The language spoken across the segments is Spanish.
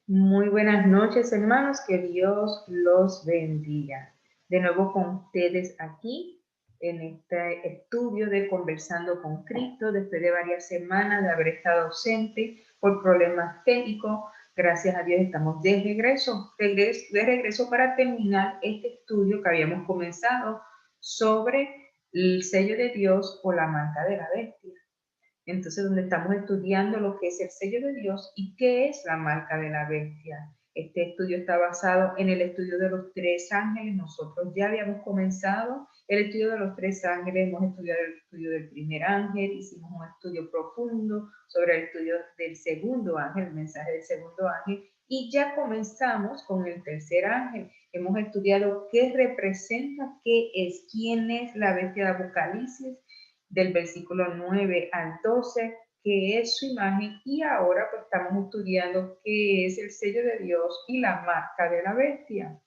Muy buenas noches, hermanos, que Dios los bendiga. De nuevo con ustedes aquí en este estudio de Conversando con Cristo, después de varias semanas de haber estado ausente por problemas técnicos. Gracias a Dios estamos de regreso para terminar este estudio que habíamos comenzado sobre el sello de Dios o la marca de la bestia. Entonces, donde estamos estudiando lo que es el sello de Dios y qué es la marca de la bestia. Este estudio está basado en el estudio de los tres ángeles. Nosotros ya habíamos comenzado el estudio de los tres ángeles, hemos estudiado el estudio del primer ángel, hicimos un estudio profundo sobre el estudio del segundo ángel, el mensaje del segundo ángel, y ya comenzamos con el tercer ángel. Hemos estudiado qué representa, qué es, quién es la bestia de Apocalipsis, del versículo 9 al 12, que es su imagen, y ahora pues estamos estudiando qué es el sello de Dios y la marca de la bestia.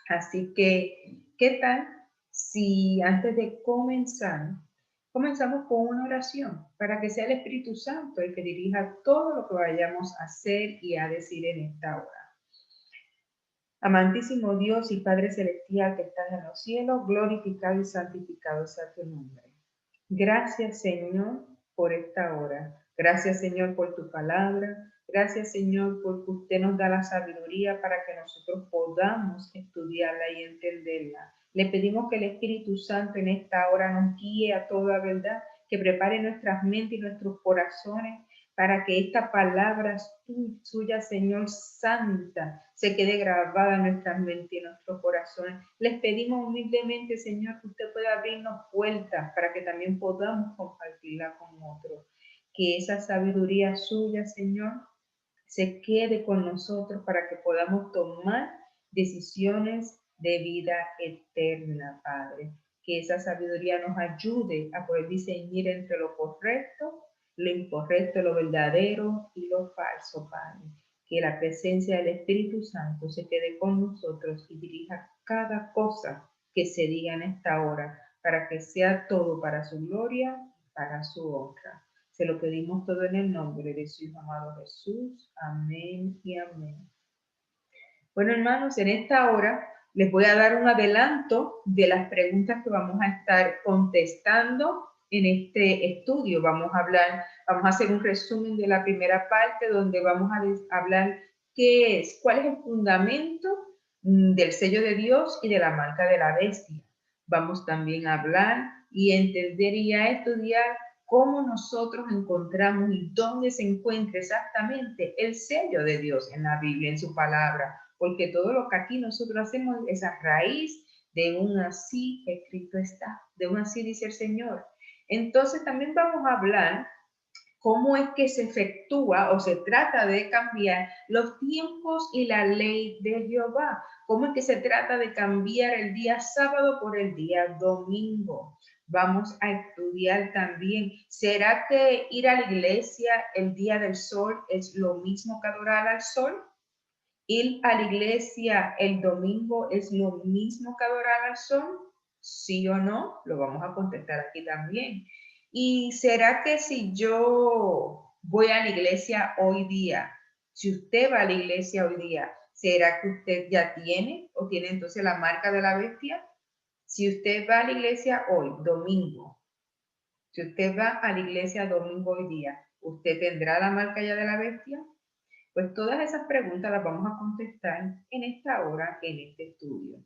Así que, ¿qué tal si antes de comenzar, comenzamos con una oración para que sea el Espíritu Santo el que dirija todo lo que vayamos a hacer y a decir en esta hora? Amantísimo Dios y Padre Celestial que estás en los cielos, glorificado y santificado sea tu nombre. Gracias, Señor, por esta hora. Gracias, Señor, por tu palabra. Gracias, Señor, porque usted nos da la sabiduría para que nosotros podamos estudiarla y entenderla. Le pedimos que el Espíritu Santo en esta hora nos guíe a toda verdad, que prepare nuestras mentes y nuestros corazones para que esta palabra suya, Señor, santa, se quede grabada en nuestras mentes y en nuestros corazones. Les pedimos humildemente, Señor, que usted pueda abrirnos puertas para que también podamos compartirla con otros. Que esa sabiduría suya, Señor, se quede con nosotros para que podamos tomar decisiones de vida eterna, Padre. Que esa sabiduría nos ayude a poder discernir entre lo correcto, lo incorrecto, lo verdadero y lo falso, Padre. Que la presencia del Espíritu Santo se quede con nosotros y dirija cada cosa que se diga en esta hora, para que sea todo para su gloria y para su honra. Se lo pedimos todo en el nombre de su Hijo amado Jesús. Amén y amén. Bueno, hermanos, en esta hora les voy a dar un adelanto de las preguntas que vamos a estar contestando en este estudio. Vamos a hacer un resumen de la primera parte donde vamos a hablar cuál es el fundamento del sello de Dios y de la marca de la bestia. Vamos también a hablar y entender y a estudiar cómo nosotros encontramos y dónde se encuentra exactamente el sello de Dios en la Biblia, en su palabra, porque todo lo que aquí nosotros hacemos es a raíz de un así escrito está, de un así dice el Señor. Entonces también vamos a hablar cómo es que se efectúa o se trata de cambiar los tiempos y la ley de Jehová, cómo es que se trata de cambiar el día sábado por el día domingo. Vamos a estudiar también, ¿será que ir a la iglesia el día del sol es lo mismo que adorar al sol? ¿Ir a la iglesia el domingo es lo mismo que adorar al sol? ¿Sí o no? Lo vamos a contestar aquí también. ¿Y será que si yo voy a la iglesia hoy día, si usted va a la iglesia hoy día, será que usted ya tiene o tiene entonces la marca de la bestia? Si usted va a la iglesia hoy, domingo, si usted va a la iglesia domingo hoy día, ¿usted tendrá la marca ya de la bestia? Pues todas esas preguntas las vamos a contestar en esta hora, en este estudio.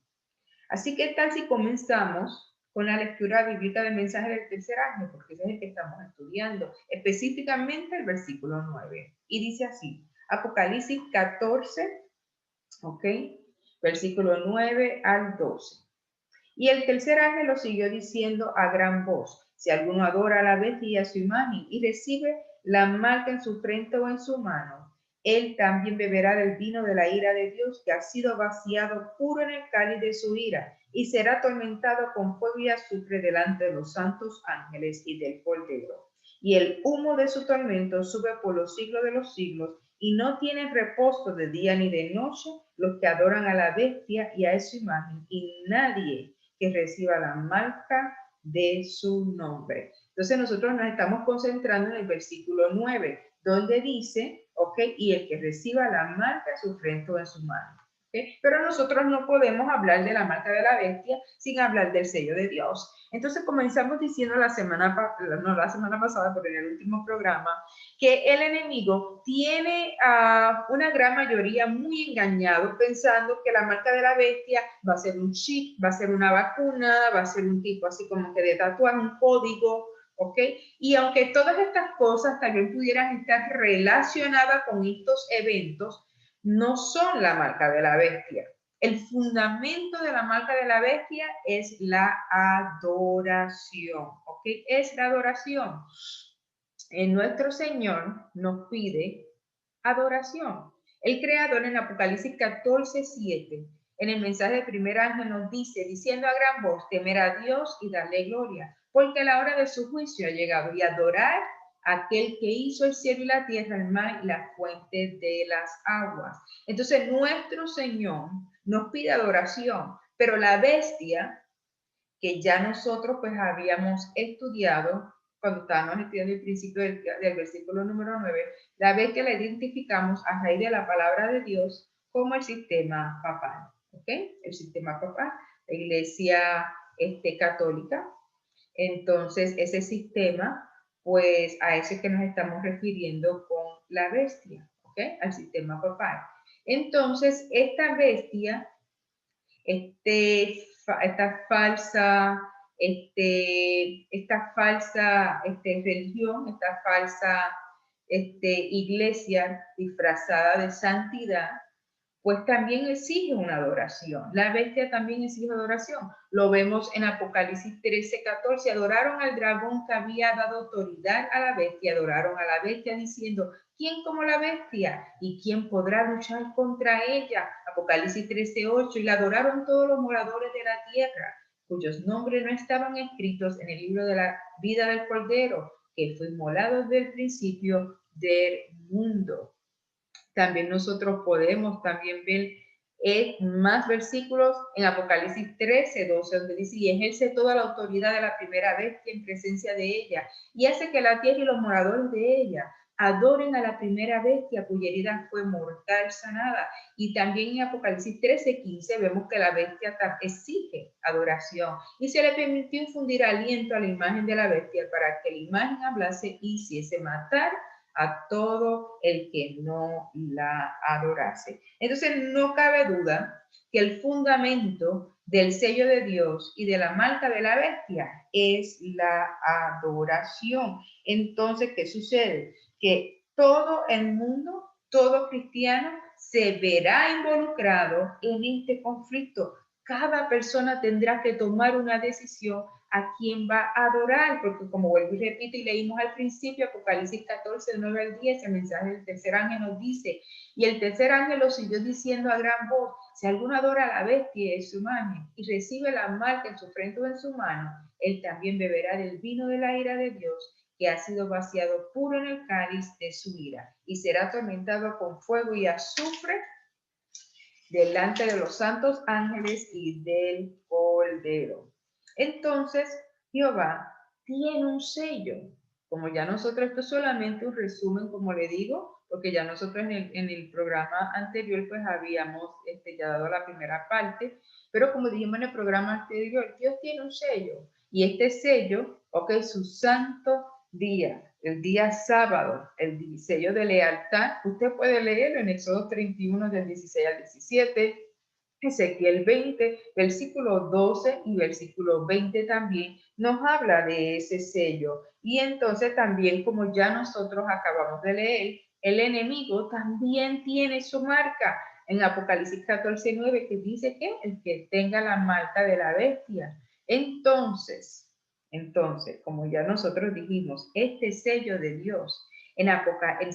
Así que tal si comenzamos con la lectura bíblica del mensaje del tercer ángel, porque ese es el que estamos estudiando, específicamente el versículo 9. Y dice así, Apocalipsis 14, ¿ok? Versículo 9 al 12. Y el tercer ángel lo siguió diciendo a gran voz, si alguno adora a la bestia y a su imagen y recibe la marca en su frente o en su mano, él también beberá del vino de la ira de Dios que ha sido vaciado puro en el cáliz de su ira y será atormentado con fuego y azufre delante de los santos ángeles y del Cordero. Y el humo de su tormento sube por los siglos de los siglos y no tienen reposo de día ni de noche los que adoran a la bestia y a su imagen, y nadie que reciba la marca de su nombre. Entonces nosotros nos estamos concentrando en el versículo 9, donde dice, ¿ok? Y el que reciba la marca en su frente o en su mano. ¿Okay? Pero nosotros no podemos hablar de la marca de la bestia sin hablar del sello de Dios. Entonces comenzamos diciendo la semana pasada, pero en el último programa, que el enemigo tiene a una gran mayoría muy engañado pensando que la marca de la bestia va a ser un chip, va a ser una vacuna, va a ser un tipo así como que de tatuaje, un código, ¿ok? Y aunque todas estas cosas también pudieran estar relacionadas con estos eventos, no son la marca de la bestia. El fundamento de la marca de la bestia es la adoración, ¿ok? Es la adoración. En nuestro Señor nos pide adoración. El Creador en Apocalipsis 14:7, en el mensaje del primer ángel nos dice, diciendo a gran voz, temer a Dios y darle gloria, porque la hora de su juicio ha llegado, y adorar a aquel que hizo el cielo y la tierra, el mar y las fuentes de las aguas. Entonces nuestro Señor nos pide adoración, pero la bestia que ya nosotros pues habíamos estudiado cuando estábamos estudiando el principio del versículo número 9, la bestia la identificamos a raíz de la palabra de Dios como el sistema papal, ¿ok? El sistema papal, la iglesia católica. Entonces, ese sistema, pues a ese que nos estamos refiriendo con la bestia, ¿ok? Al sistema papal. Entonces, esta bestia esta falsa religión, esta falsa iglesia disfrazada de santidad, pues también exige una adoración. La bestia también exige adoración. Lo vemos en Apocalipsis 13:14. Adoraron al dragón que había dado autoridad a la bestia. Adoraron a la bestia diciendo, ¿quién como la bestia? ¿Y quién podrá luchar contra ella? Apocalipsis 13:8. Y la adoraron todos los moradores de la tierra, cuyos nombres no estaban escritos en el libro de la vida del Cordero, que fue inmolado desde el principio del mundo. También nosotros podemos también ver más versículos en Apocalipsis 13:12, donde dice, y ejerce toda la autoridad de la primera bestia en presencia de ella, y hace que la tierra y los moradores de ella adoren a la primera bestia cuya herida fue mortal sanada. Y también en Apocalipsis 13:15 vemos que la bestia exige adoración y se le permitió infundir aliento a la imagen de la bestia para que la imagen hablase y hiciese matar a todo el que no la adorase. Entonces no cabe duda que el fundamento del sello de Dios y de la marca de la bestia es la adoración. Entonces, ¿qué sucede? Que todo el mundo, todo cristiano, se verá involucrado en este conflicto. Cada persona tendrá que tomar una decisión a quién va a adorar, porque como vuelvo y repito y leímos al principio, Apocalipsis 14, 9 al 10, el mensaje del tercer ángel nos dice, y el tercer ángel lo siguió diciendo a gran voz, si alguno adora a la bestia y su imagen y recibe la marca en su frente o en su mano, él también beberá del vino de la ira de Dios, que ha sido vaciado puro en el cáliz de su ira, y será atormentado con fuego y azufre delante de los santos ángeles y del Cordero. Entonces, Jehová tiene un sello. Como ya nosotros, esto es solamente un resumen, como le digo, porque ya nosotros en el programa anterior, pues habíamos ya dado la primera parte, pero como dijimos en el programa anterior, Dios tiene un sello, y este sello, ok, su santo día, el día sábado, el sello de lealtad, usted puede leerlo en Éxodo 31, del 16 al 17, Ezequiel 20, versículo 12 y versículo 20 también nos habla de ese sello. Y entonces también, como ya nosotros acabamos de leer, el enemigo también tiene su marca en Apocalipsis 14:9, que dice que el que tenga la marca de la bestia. Entonces, como ya nosotros dijimos, este sello de Dios en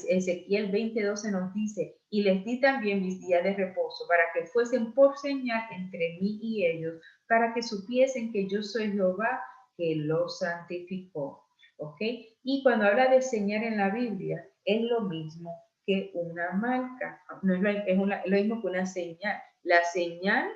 Ezequiel 20:12 nos dice, y les di también mis días de reposo para que fuesen por señal entre mí y ellos, para que supiesen que yo soy Jehová que los santificó. ¿Ok? Y cuando habla de señal en la Biblia, es lo mismo que una marca, no es lo mismo que una señal. La señal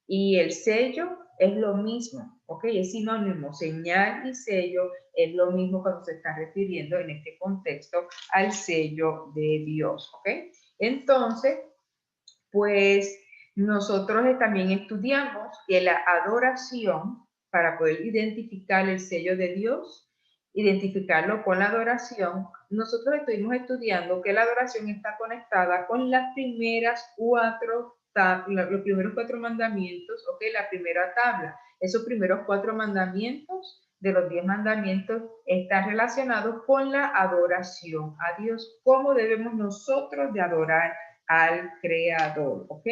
y el sello es lo mismo, ¿ok? Es sinónimo, señal y sello es lo mismo cuando se está refiriendo en este contexto al sello de Dios, ¿ok? Entonces, pues nosotros también estudiamos que la adoración, para poder identificar el sello de Dios, identificarlo con la adoración, nosotros estuvimos estudiando que la adoración está conectada con las primeras los primeros 4 mandamientos, ok, la primera tabla. Esos primeros 4 mandamientos de los 10 mandamientos están relacionados con la adoración a Dios. ¿Cómo debemos nosotros de adorar al creador? ¿Ok?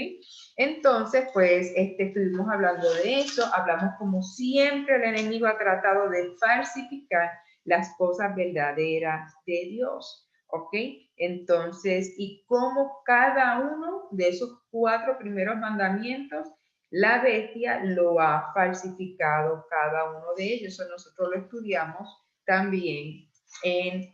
Entonces, pues, estuvimos hablando de eso, hablamos como siempre el enemigo ha tratado de falsificar las cosas verdaderas de Dios, ¿ok? Entonces, y cómo cada uno de esos 4 primeros mandamientos, la bestia lo ha falsificado cada uno de ellos. Eso nosotros lo estudiamos también en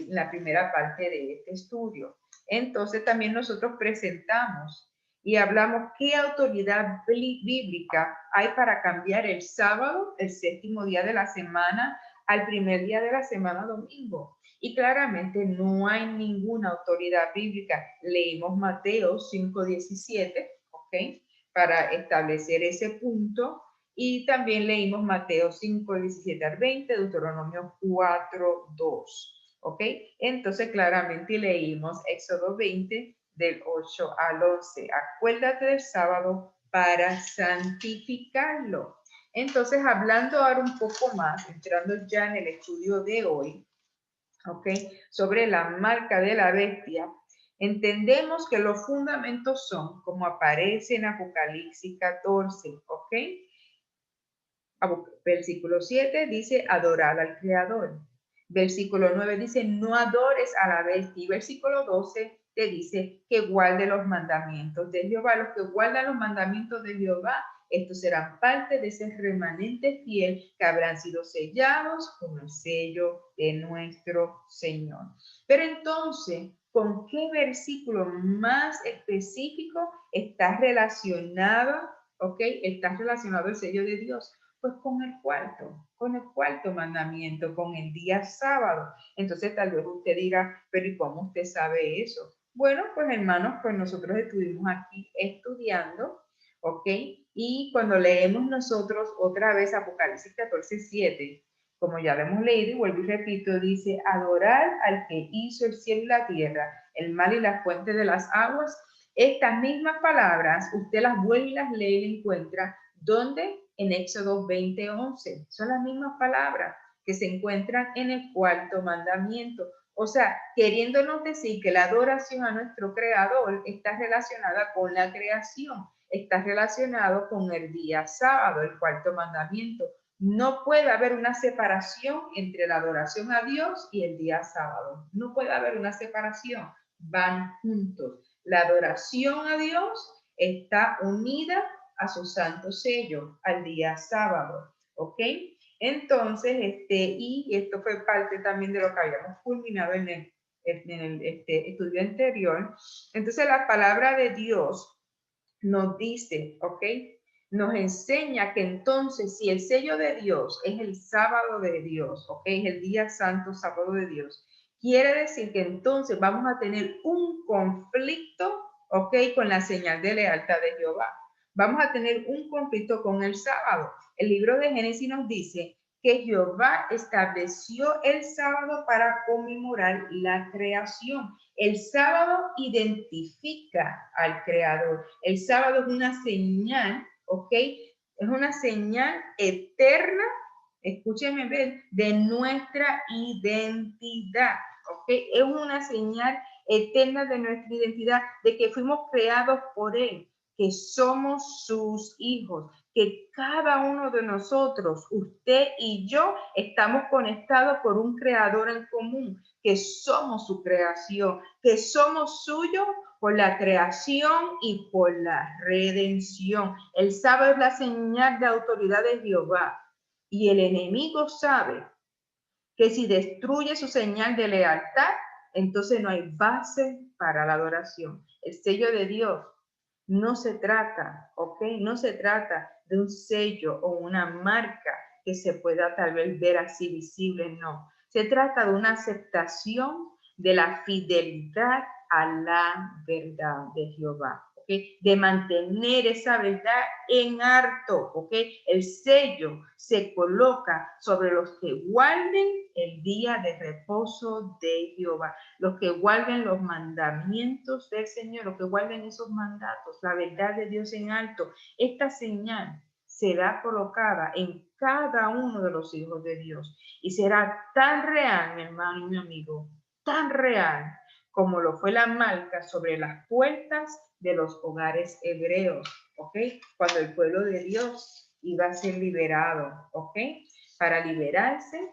la primera parte de este estudio. Entonces también nosotros presentamos y hablamos qué autoridad bíblica hay para cambiar el sábado, el séptimo día de la semana, al primer día de la semana, domingo. Y claramente no hay ninguna autoridad bíblica. Leímos Mateo 5:17, ¿ok? Para establecer ese punto. Y también leímos Mateo 5:17 al 20, Deuteronomio 4:2. ¿Ok? Entonces claramente leímos Éxodo 20 del 8 al 11. Acuérdate del sábado para santificarlo. Entonces, hablando ahora un poco más, entrando ya en el estudio de hoy, ¿ok? Sobre la marca de la bestia, entendemos que los fundamentos son, como aparece en Apocalipsis 14, ¿ok? Versículo 7 dice, adorar al Creador. Versículo 9 dice, no adores a la bestia. Y versículo 12 te dice que guarde los mandamientos de Jehová. Los que guardan los mandamientos de Jehová, estos serán parte de ese remanente fiel que habrán sido sellados con el sello de nuestro Señor. Pero entonces, ¿con qué versículo más específico está relacionado, ok? Está relacionado el sello de Dios. Pues con el cuarto mandamiento, con el día sábado. Entonces tal vez usted diga, pero ¿y cómo usted sabe eso? Bueno, pues hermanos, pues nosotros estuvimos aquí estudiando, ¿ok? Y cuando leemos nosotros otra vez Apocalipsis 14:7, como ya lo hemos leído y vuelvo y repito, dice, adorar al que hizo el cielo y la tierra, el mar y la fuente de las aguas. Estas mismas palabras, usted las vuelve y las lee y las encuentra, ¿dónde? En Éxodo 20:11. Son las mismas palabras que se encuentran en el cuarto mandamiento. O sea, queriéndonos decir que la adoración a nuestro Creador está relacionada con la creación, está relacionado con el día sábado, el cuarto mandamiento. No puede haber una separación entre la adoración a Dios y el día sábado. No puede haber una separación. Van juntos. La adoración a Dios está unida a su santo sello, al día sábado, ¿ok? Entonces, y esto fue parte también de lo que habíamos culminado en el estudio anterior. Entonces, la palabra de Dios nos dice, ¿ok? Nos enseña que entonces, si el sello de Dios es el sábado de Dios, ¿ok? Es el día santo, sábado de Dios, quiere decir que entonces vamos a tener un conflicto, ¿ok? Con la señal de lealtad de Jehová. Vamos a tener un conflicto con el sábado. El libro de Génesis nos dice que Jehová estableció el sábado para conmemorar la creación. El sábado identifica al Creador. El sábado es una señal, ¿ok? Es una señal eterna, escúchenme bien, de nuestra identidad, ¿ok? Es una señal eterna de nuestra identidad, de que fuimos creados por Él, que somos sus hijos, que cada uno de nosotros, usted y yo, estamos conectados por un creador en común, que somos su creación, que somos suyos por la creación y por la redención. El sábado es la señal de autoridad de Jehová y el enemigo sabe que si destruye su señal de lealtad, entonces no hay base para la adoración. El sello de Dios no se trata, ¿ok? No se trata de un sello o una marca que se pueda tal vez ver así visible, no. Se trata de una aceptación de la fidelidad a la verdad de Jehová, ¿ok? De mantener esa verdad en alto, ¿ok? El sello se coloca sobre los que guarden el día de reposo de Jehová, los que guarden los mandamientos del Señor, los que guarden esos mandatos, la verdad de Dios en alto. Esta señal será colocada en cada uno de los hijos de Dios y será tan real, mi hermano y mi amigo, tan real como lo fue la marca sobre las puertas de los hogares hebreos, ¿ok? Cuando el pueblo de Dios iba a ser liberado, ¿ok? Para liberarse,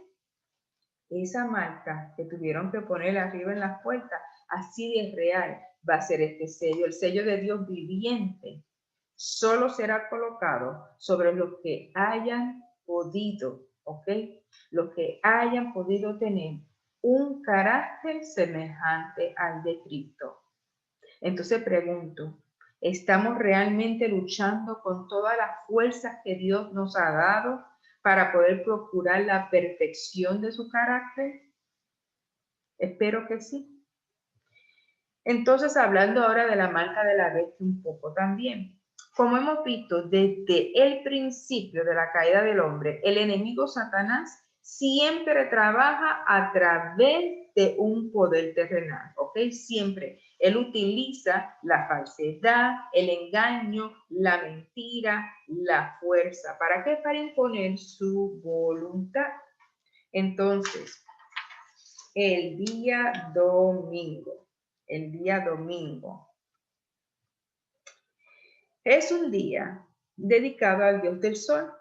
esa marca que tuvieron que poner arriba en las puertas, así de real va a ser este sello, el sello de Dios viviente. Solo será colocado sobre los que hayan podido, ¿ok? Los que hayan podido tener un carácter semejante al de Cristo. Entonces pregunto, ¿estamos realmente luchando con todas las fuerzas que Dios nos ha dado para poder procurar la perfección de su carácter? Espero que sí. Entonces, hablando ahora de la marca de la bestia un poco también. Como hemos visto desde el principio de la caída del hombre, el enemigo Satanás siempre trabaja a través de un poder terrenal, ¿ok? Siempre. Él utiliza la falsedad, el engaño, la mentira, la fuerza. ¿Para qué? Para imponer su voluntad. Entonces, el día domingo es un día dedicado al Dios del Sol,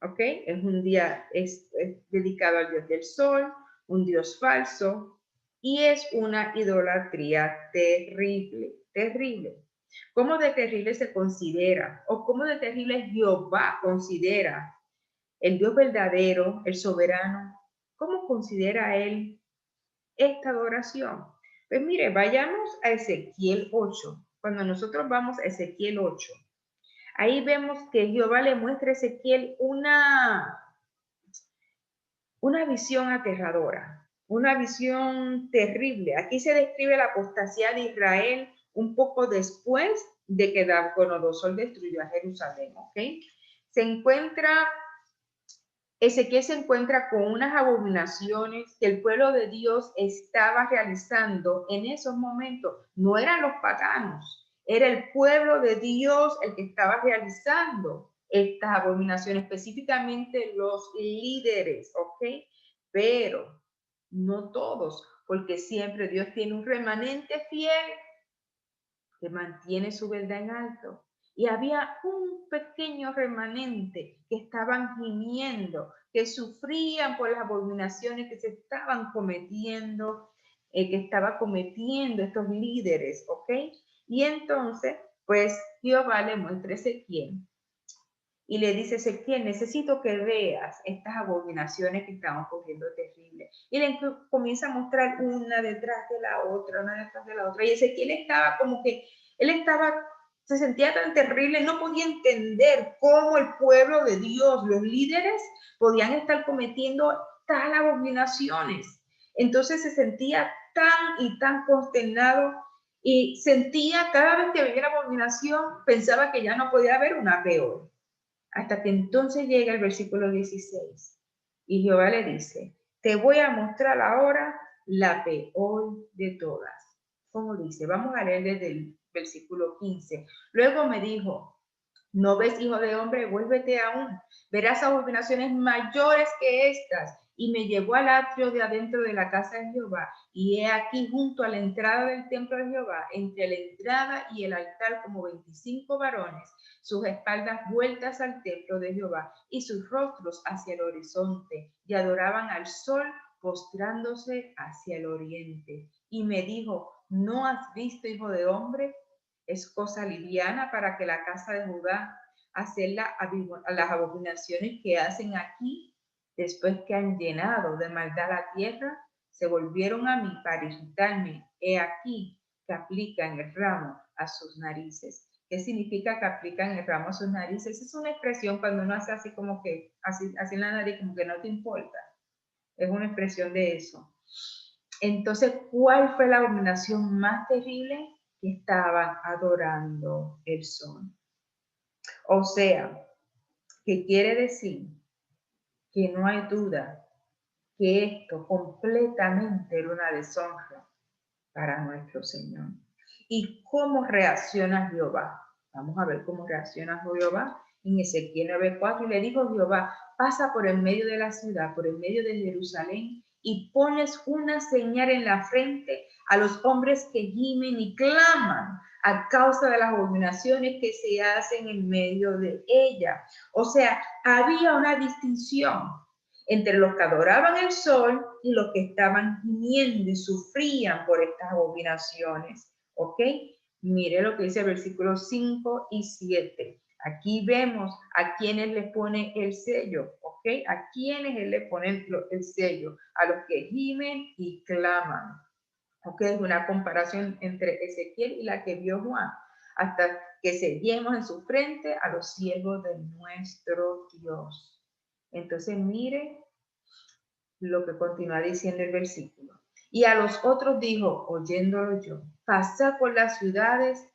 ¿ok? Es un día es dedicado al Dios del Sol, un Dios falso, y es una idolatría terrible, terrible. ¿Cómo de terrible se considera? ¿O cómo de terrible Jehová considera el Dios verdadero, el soberano? ¿Cómo considera él esta adoración? Pues mire, vayamos a Ezequiel 8. Cuando nosotros vamos a Ezequiel 8, ahí vemos que Jehová le muestra a Ezequiel una visión aterradora, una visión terrible. Aquí se describe la apostasía de Israel un poco después de que Nabucodonosor destruyó a Jerusalén, ¿ok? Ezequiel se encuentra con unas abominaciones que el pueblo de Dios estaba realizando en esos momentos. No eran los paganos, era el pueblo de Dios el que estaba realizando estas abominaciones, específicamente los líderes, ¿ok? Pero no todos, porque siempre Dios tiene un remanente fiel que mantiene su verdad en alto. Y había un pequeño remanente que estaban gimiendo, que sufrían por las abominaciones que se estaban cometiendo, que estaba cometiendo estos líderes, ¿ok? Y entonces, pues Jehová le muestra a Ezequiel y le dice: Ezequiel, necesito que veas estas abominaciones que están ocurriendo terribles. Y le comienza a mostrar una detrás de la otra, una detrás de la otra. Y Ezequiel estaba como que, se sentía tan terrible, no podía entender cómo el pueblo de Dios, los líderes, podían estar cometiendo tal abominaciones. Entonces se sentía tan y tan consternado y sentía cada vez que veía una abominación, pensaba que ya no podía haber una peor. Hasta que entonces llega el versículo 16 y Jehová le dice: te voy a mostrar ahora la peor de todas. ¿Cómo dice? Vamos a leer desde el versículo 15. Luego me dijo: ¿no ves, hijo de hombre? Vuélvete aún. Verás abominaciones mayores que estas. Y me llevó al atrio de adentro de la casa de Jehová. Y he aquí, junto a la entrada del templo de Jehová, entre la entrada y el altar, como 25 varones, sus espaldas vueltas al templo de Jehová y sus rostros hacia el horizonte, y adoraban al sol, postrándose hacia el oriente. Y me dijo: ¿no has visto, hijo de hombre? Es cosa liviana para que la casa de Judá hacer las abominaciones que hacen aquí, después que han llenado de maldad la tierra, se volvieron a mí para irritarme. He aquí que aplican el ramo a sus narices. ¿Qué significa que aplican el ramo a sus narices? Esa es una expresión cuando uno hace así como que, así en la nariz, como que no te importa. Es una expresión de eso. Entonces, ¿cuál fue la abominación más terrible? Que estaban adorando el sol. O sea, que quiere decir que no hay duda que esto completamente era una deshonra para nuestro Señor. ¿Y cómo reacciona Jehová? Vamos a ver cómo reacciona Jehová en Ezequiel 9:4. Y le dijo Jehová, pasa por el medio de la ciudad, por el medio de Jerusalén, y pones una señal en la frente a los hombres que gimen y claman a causa de las abominaciones que se hacen en medio de ella. O sea, había una distinción entre los que adoraban el sol y los que estaban gimiendo y sufrían por estas abominaciones. ¿Ok? Mire lo que dice el versículo 5 y 7. Aquí vemos a quienes les pone el sello, ¿ok? A quienes él le pone el sello, a los que gimen y claman. ¿Ok? Es una comparación entre Ezequiel y la que vio Juan, hasta que seguimos en su frente a los siervos de nuestro Dios. Entonces, mire lo que continúa diciendo el versículo. Y a los otros dijo, oyéndolo yo, pasad por las ciudades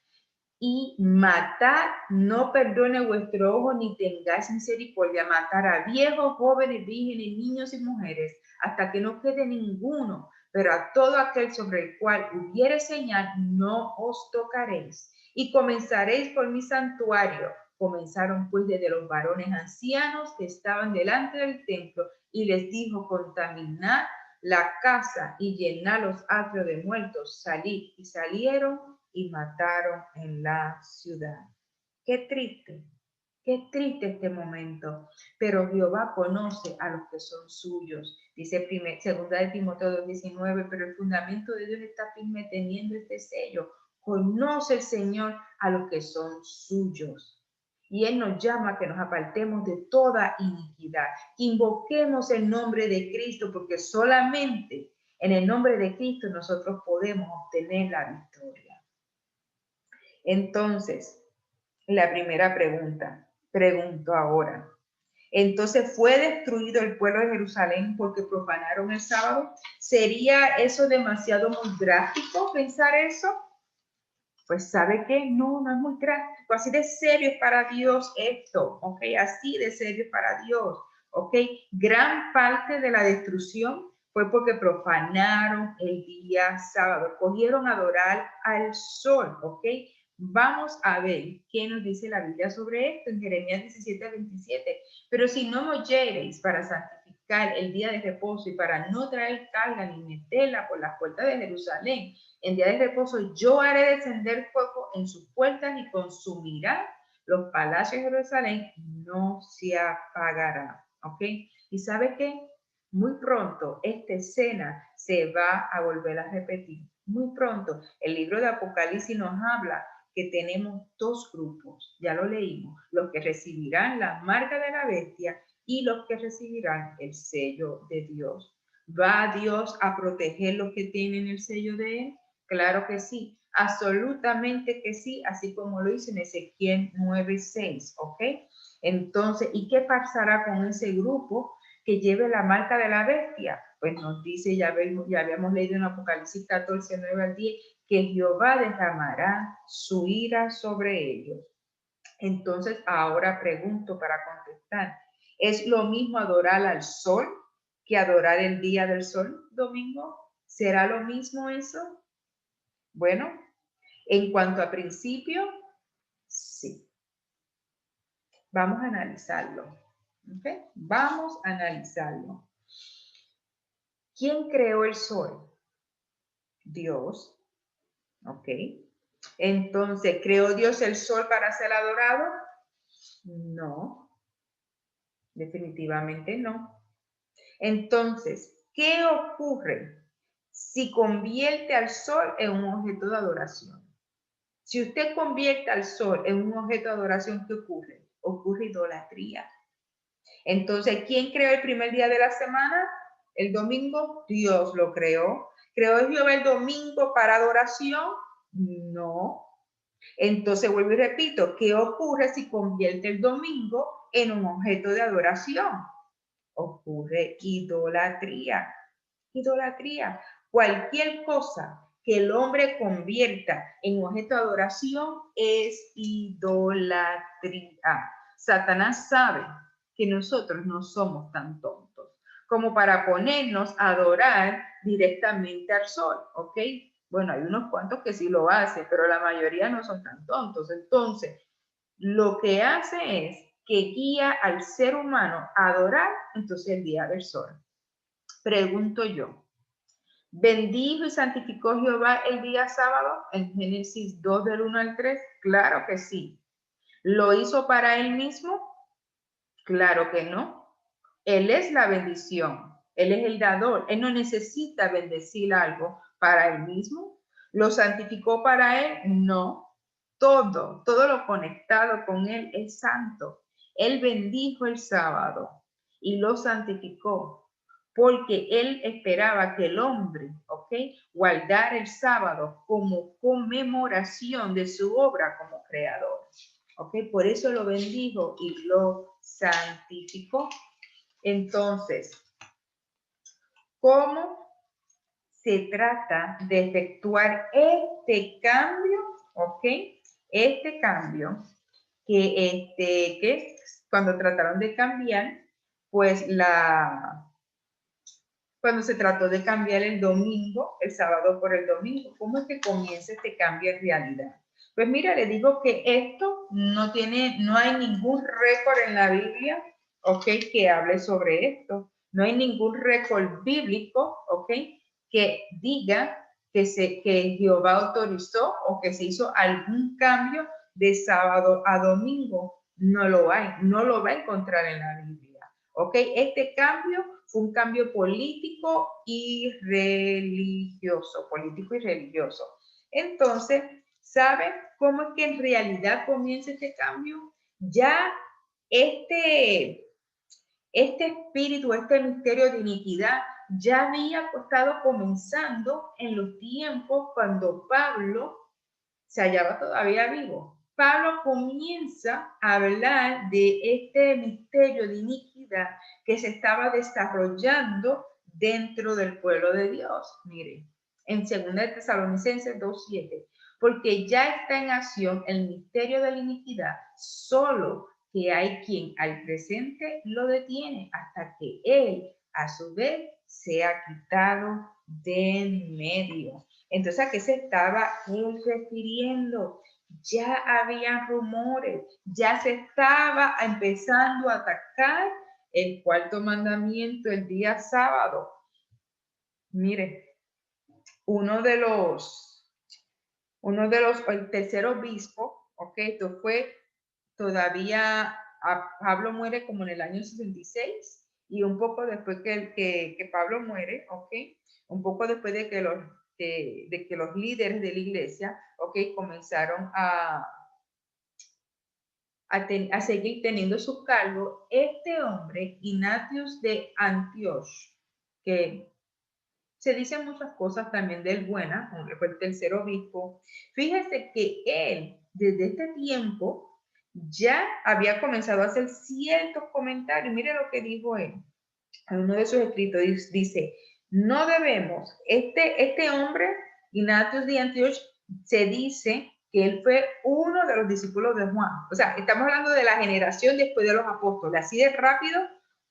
y matad, no perdone vuestro ojo ni tengáis misericordia, matar a viejos, jóvenes, vírgenes, niños y mujeres, hasta que no quede ninguno, pero a todo aquel sobre el cual hubiere señal, no os tocaréis. Y comenzaréis por mi santuario. Comenzaron pues desde los varones ancianos que estaban delante del templo, y les dijo, contaminad la casa y llenad los atrios de muertos, salid. Y salieron y mataron en la ciudad. Qué triste este momento, pero Jehová conoce a los que son suyos. Dice segunda de Timoteo 2:19, pero el fundamento de Dios está firme teniendo este sello. Conoce el Señor a los que son suyos. Y Él nos llama a que nos apartemos de toda iniquidad. Invoquemos el nombre de Cristo, porque solamente en el nombre de Cristo nosotros podemos obtener la victoria. Entonces, la primera pregunta, pregunto ahora. Entonces, ¿fue destruido el pueblo de Jerusalén porque profanaron el sábado? ¿Sería eso demasiado muy drástico pensar eso? Pues, ¿sabe qué? No, no es muy drástico. Así de serio es para Dios esto, ¿ok? Así de serio es para Dios, ¿ok? Gran parte de la destrucción fue porque profanaron el día sábado, cogieron a adorar al sol, ¿ok? Vamos a ver qué nos dice la Biblia sobre esto en Jeremías 17:27. Pero si no me oyereis para santificar el día de reposo y para no traer carga ni meterla por las puertas de Jerusalén, en día de reposo yo haré descender fuego en sus puertas y consumirá los palacios de Jerusalén, no se apagará. ¿Ok? ¿Y sabe qué? Muy pronto esta escena se va a volver a repetir. Muy pronto. El libro de Apocalipsis nos habla que tenemos dos grupos, ya lo leímos, los que recibirán la marca de la bestia y los que recibirán el sello de Dios. ¿Va Dios a proteger los que tienen el sello de Él? Claro que sí, absolutamente que sí, así como lo dice en Ezequiel 9:6, ¿ok? Entonces, ¿y qué pasará con ese grupo que lleve la marca de la bestia? Pues nos dice, ya habíamos leído en Apocalipsis 14:9-10, que Jehová derramará su ira sobre ellos. Entonces, ahora pregunto para contestar, ¿es lo mismo adorar al sol que adorar el día del sol, domingo? ¿Será lo mismo eso? Bueno, en cuanto a principio, sí. Vamos a analizarlo. ¿Ok? Vamos a analizarlo. ¿Quién creó el sol? Dios. ¿Ok? Entonces, ¿creó Dios el sol para ser adorado? No, definitivamente no. Entonces, ¿qué ocurre si convierte al sol en un objeto de adoración? Si usted convierte al sol en un objeto de adoración, ¿qué ocurre? Ocurre idolatría. Entonces, ¿quién creó el primer día de la semana? El domingo, Dios lo creó. ¿Creó Jehová el domingo para adoración? No. Entonces vuelvo y repito, ¿qué ocurre si convierte el domingo en un objeto de adoración? Ocurre idolatría. Idolatría. Cualquier cosa que el hombre convierta en objeto de adoración es idolatría. Satanás sabe que nosotros no somos tan tontos como para ponernos a adorar directamente al sol, ¿ok? Bueno, hay unos cuantos que sí lo hacen, pero la mayoría no son tan tontos. Entonces, lo que hace es que guía al ser humano a adorar entonces el día del sol. Pregunto yo, ¿bendijo y santificó Jehová el día sábado? En Génesis 2 del 1 al 3, claro que sí. ¿Lo hizo para él mismo? Claro que no. Él es la bendición, él es el dador, él no necesita bendecir algo para él mismo. ¿Lo santificó para él? No. Todo lo conectado con él es santo. Él bendijo el sábado y lo santificó porque él esperaba que el hombre, ¿ok? Guardara el sábado como conmemoración de su obra como creador. ¿Ok? Por eso lo bendijo y lo santificó. Entonces, ¿cómo se trata de efectuar este cambio? ¿Ok? Este cambio que cuando trataron de cambiar, pues cuando se trató de cambiar el domingo, el sábado por el domingo, ¿cómo es que comienza este cambio en realidad? Pues mira, le digo que esto no hay ningún récord en la Biblia, ¿ok? Que hable sobre esto. No hay ningún récord bíblico, ¿ok? Que diga que Jehová autorizó o que se hizo algún cambio de sábado a domingo. No lo hay, no lo va a encontrar en la Biblia, ¿ok? Este cambio fue un cambio político y religioso, Entonces, ¿saben cómo es que en realidad comienza este cambio? Ya este espíritu, este misterio de iniquidad, ya había estado comenzando en los tiempos cuando Pablo se hallaba todavía vivo. Pablo comienza a hablar de este misterio de iniquidad que se estaba desarrollando dentro del pueblo de Dios. Mire, en 2 Tesalonicenses 2:7, porque ya está en acción el misterio de la iniquidad, solo que hay quien al presente lo detiene hasta que él, a su vez, sea quitado de en medio. Entonces, ¿a qué se estaba él refiriendo? Ya había rumores, ya se estaba empezando a atacar el cuarto mandamiento el día sábado. Mire, el tercer obispo, ok, esto fue todavía, Pablo muere como en el año 66 y un poco después que Pablo muere, ok, un poco después de que los líderes de la iglesia, ok, comenzaron a seguir teniendo su cargo, este hombre, Ignatius de Antioch, que se dicen muchas cosas también de él buenas, como fue el tercer obispo. Fíjese que él, desde este tiempo, ya había comenzado a hacer ciertos comentarios. Mire lo que dijo él. En uno de sus escritos dice, no debemos, este hombre, Ignatius de Antioch, se dice que él fue uno de los discípulos de Juan. O sea, estamos hablando de la generación después de los apóstoles. Así de rápido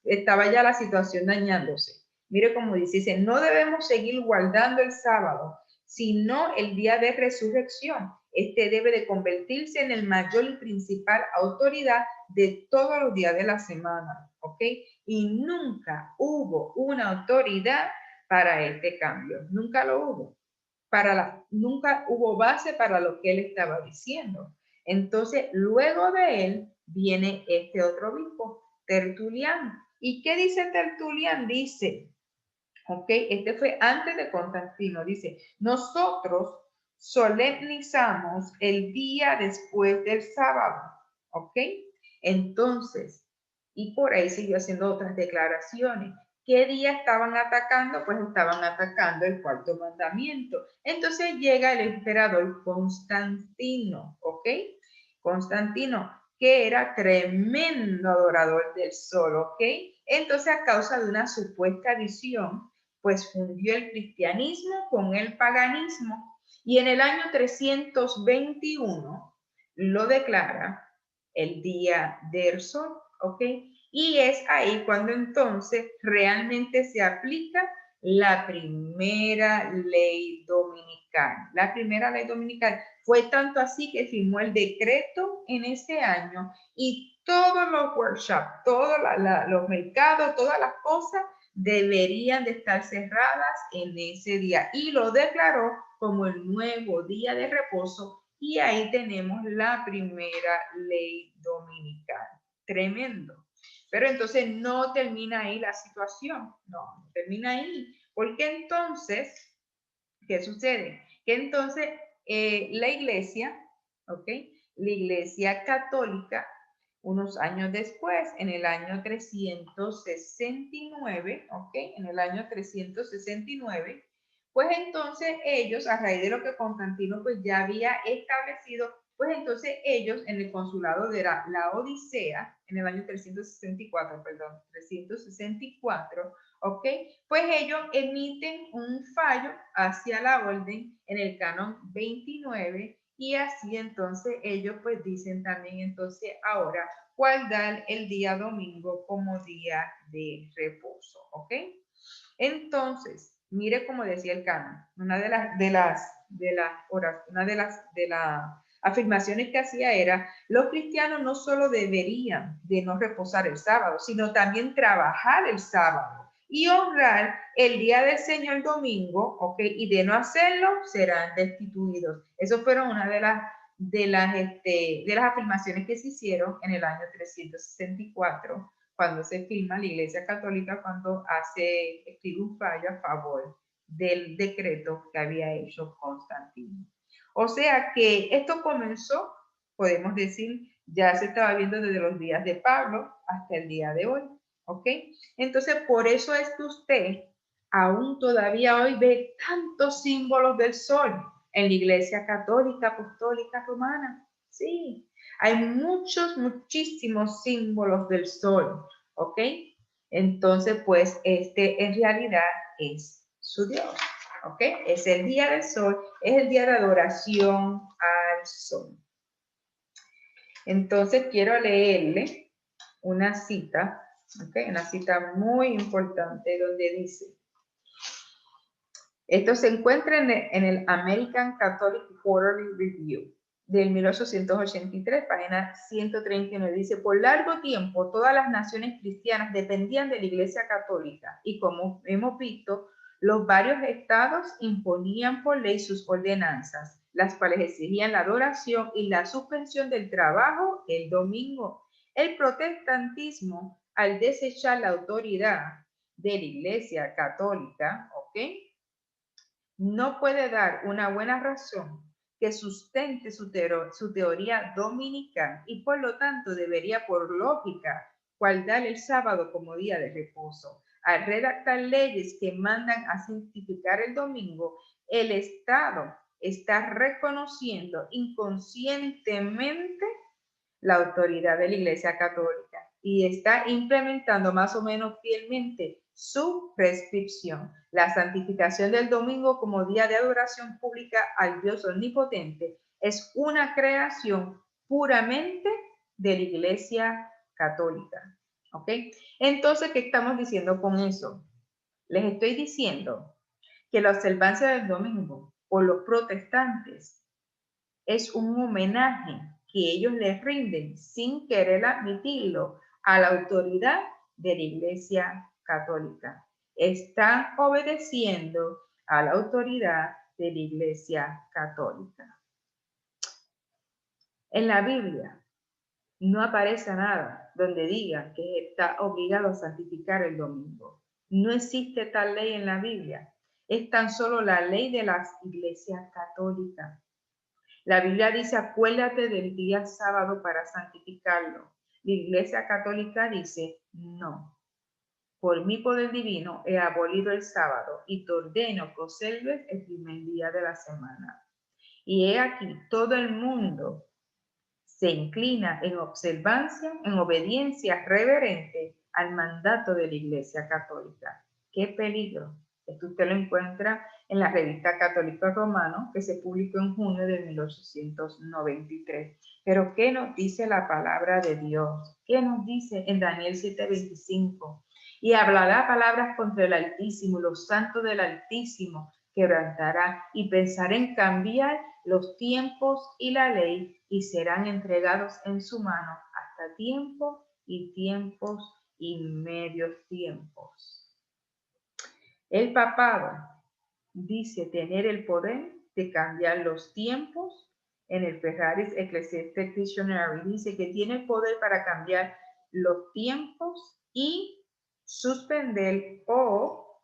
estaba ya la situación dañándose. Mire cómo dice, no debemos seguir guardando el sábado, sino el día de resurrección. Este debe de convertirse en el mayor y principal autoridad de todos los días de la semana, ¿ok? Y nunca hubo una autoridad para este cambio, nunca lo hubo. Nunca hubo base para lo que él estaba diciendo. Entonces, luego de él viene este otro obispo, Tertuliano. ¿Y qué dice Tertuliano? Dice, ok, este fue antes de Constantino, dice, nosotros solemnizamos el día después del sábado, ok. Entonces, y por ahí siguió haciendo otras declaraciones. ¿Qué día estaban atacando? Pues estaban atacando el cuarto mandamiento. Entonces llega el emperador Constantino, ¿ok? Constantino, que era tremendo adorador del sol, ¿ok? Entonces, a causa de una supuesta visión, pues fundió el cristianismo con el paganismo y en el año 321 lo declara el Día del Sol, ¿ok? Y es ahí cuando entonces realmente se aplica la primera ley dominical. La primera ley dominical fue tanto así que firmó el decreto en ese año y todos los workshops, todos los mercados, todas las cosas deberían de estar cerradas en ese día y lo declaró como el nuevo día de reposo y ahí tenemos la primera ley dominical. Tremendo. Pero entonces no termina ahí la situación, no termina ahí, porque entonces, ¿qué sucede? Que entonces la iglesia, ¿ok? La iglesia católica, unos años después, en el año 369, ¿ok? En el año 369, pues entonces ellos, a raíz de lo que Constantino pues ya había establecido, pues entonces ellos en el consulado de la Odisea, en el año 364, perdón, 364, ¿ok? Pues ellos emiten un fallo hacia la orden en el canon 29 y así entonces ellos pues dicen también entonces ahora guardar el día domingo como día de reposo, ¿ok? Entonces, mire como decía el canon, una de las afirmaciones que hacía era, los cristianos no solo deberían de no reposar el sábado, sino también trabajar el sábado y honrar el día del Señor domingo, ¿ok? Y de no hacerlo, serán destituidos. Eso fueron una de las afirmaciones que se hicieron en el año 364 cuando se firma la Iglesia Católica, cuando escribe un fallo a favor del decreto que había hecho Constantino. O sea que esto comenzó, podemos decir, ya se estaba viendo desde los días de Pablo hasta el día de hoy, ¿ok? Entonces, por eso es que usted aún todavía hoy ve tantos símbolos del sol en la Iglesia Católica, Apostólica, Romana. Sí, hay muchísimos símbolos del sol, ¿ok? Entonces, pues, en realidad es su Dios, ¿ok? Es el día del sol, es el día de adoración al sol. Entonces, quiero leerle una cita, ¿ok? Una cita muy importante donde dice, esto se encuentra en el American Catholic Quarterly Review del 1883, página 139. Dice, por largo tiempo todas las naciones cristianas dependían de la Iglesia Católica y como hemos visto, los varios estados imponían por ley sus ordenanzas, las cuales exigían la adoración y la suspensión del trabajo el domingo. El protestantismo, al desechar la autoridad de la Iglesia Católica, ¿ok?, no puede dar una buena razón que sustente su teoría dominical y por lo tanto debería por lógica guardar el sábado como día de reposo. Al redactar leyes que mandan a santificar el domingo, el Estado está reconociendo inconscientemente la autoridad de la Iglesia Católica y está implementando más o menos fielmente su prescripción. La santificación del domingo como día de adoración pública al Dios omnipotente es una creación puramente de la Iglesia Católica. ¿Ok? Entonces, ¿qué estamos diciendo con eso? Les estoy diciendo que la observancia del domingo por los protestantes es un homenaje que ellos les rinden sin querer admitirlo a la autoridad de la Iglesia Católica. Están obedeciendo a la autoridad de la Iglesia Católica. En la Biblia no aparece nada donde diga que está obligado a santificar el domingo. No existe tal ley en la Biblia. Es tan solo la ley de las iglesias católicas. La Biblia dice, acuérdate del día sábado para santificarlo. La Iglesia Católica dice, no. por mi poder divino he abolido el sábado y te ordeno que observes el primer día de la semana. Y he aquí, todo el mundo se inclina en observancia, en obediencia reverente al mandato de la Iglesia Católica. ¡Qué peligro! Esto usted lo encuentra en la revista Católico Romano, que se publicó en junio de 1893. Pero ¿qué nos dice la palabra de Dios? ¿Qué nos dice en Daniel 7:25? Y hablará palabras contra el Altísimo, los santos del Altísimo quebrantará y pensará en cambiar los tiempos y la ley y serán entregados en su mano hasta tiempo y tiempos y medios tiempos. El papado dice tener el poder de cambiar los tiempos. En el Ferraris Ecclesiastic Dictionary dice que tiene el poder para cambiar los tiempos y suspender o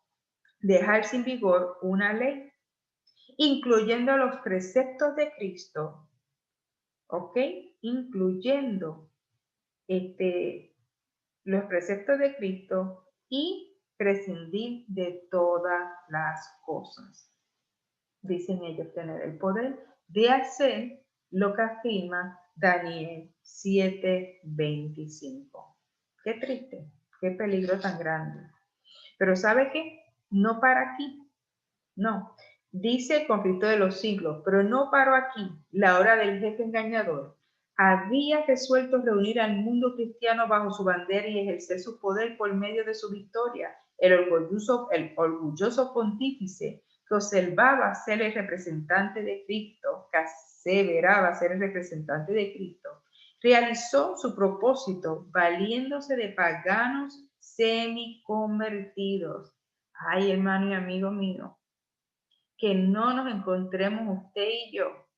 dejar sin vigor una ley, incluyendo los preceptos de Cristo, ¿ok? Incluyendo los preceptos de Cristo y prescindir de todas las cosas. Dicen ellos tener el poder de hacer lo que afirma Daniel 7:25. Qué triste, qué peligro tan grande. Pero ¿sabe qué? No para aquí. No, dice el conflicto de los siglos, pero no paró aquí. La hora del jefe engañador había resuelto reunir al mundo cristiano bajo su bandera y ejercer su poder por medio de su victoria. El orgulloso pontífice que observaba ser el representante de Cristo, que aseveraba ser el representante de Cristo, realizó su propósito valiéndose de paganos semiconvertidos. Ay, hermano y amigo mío, que no nos encontremos usted y yo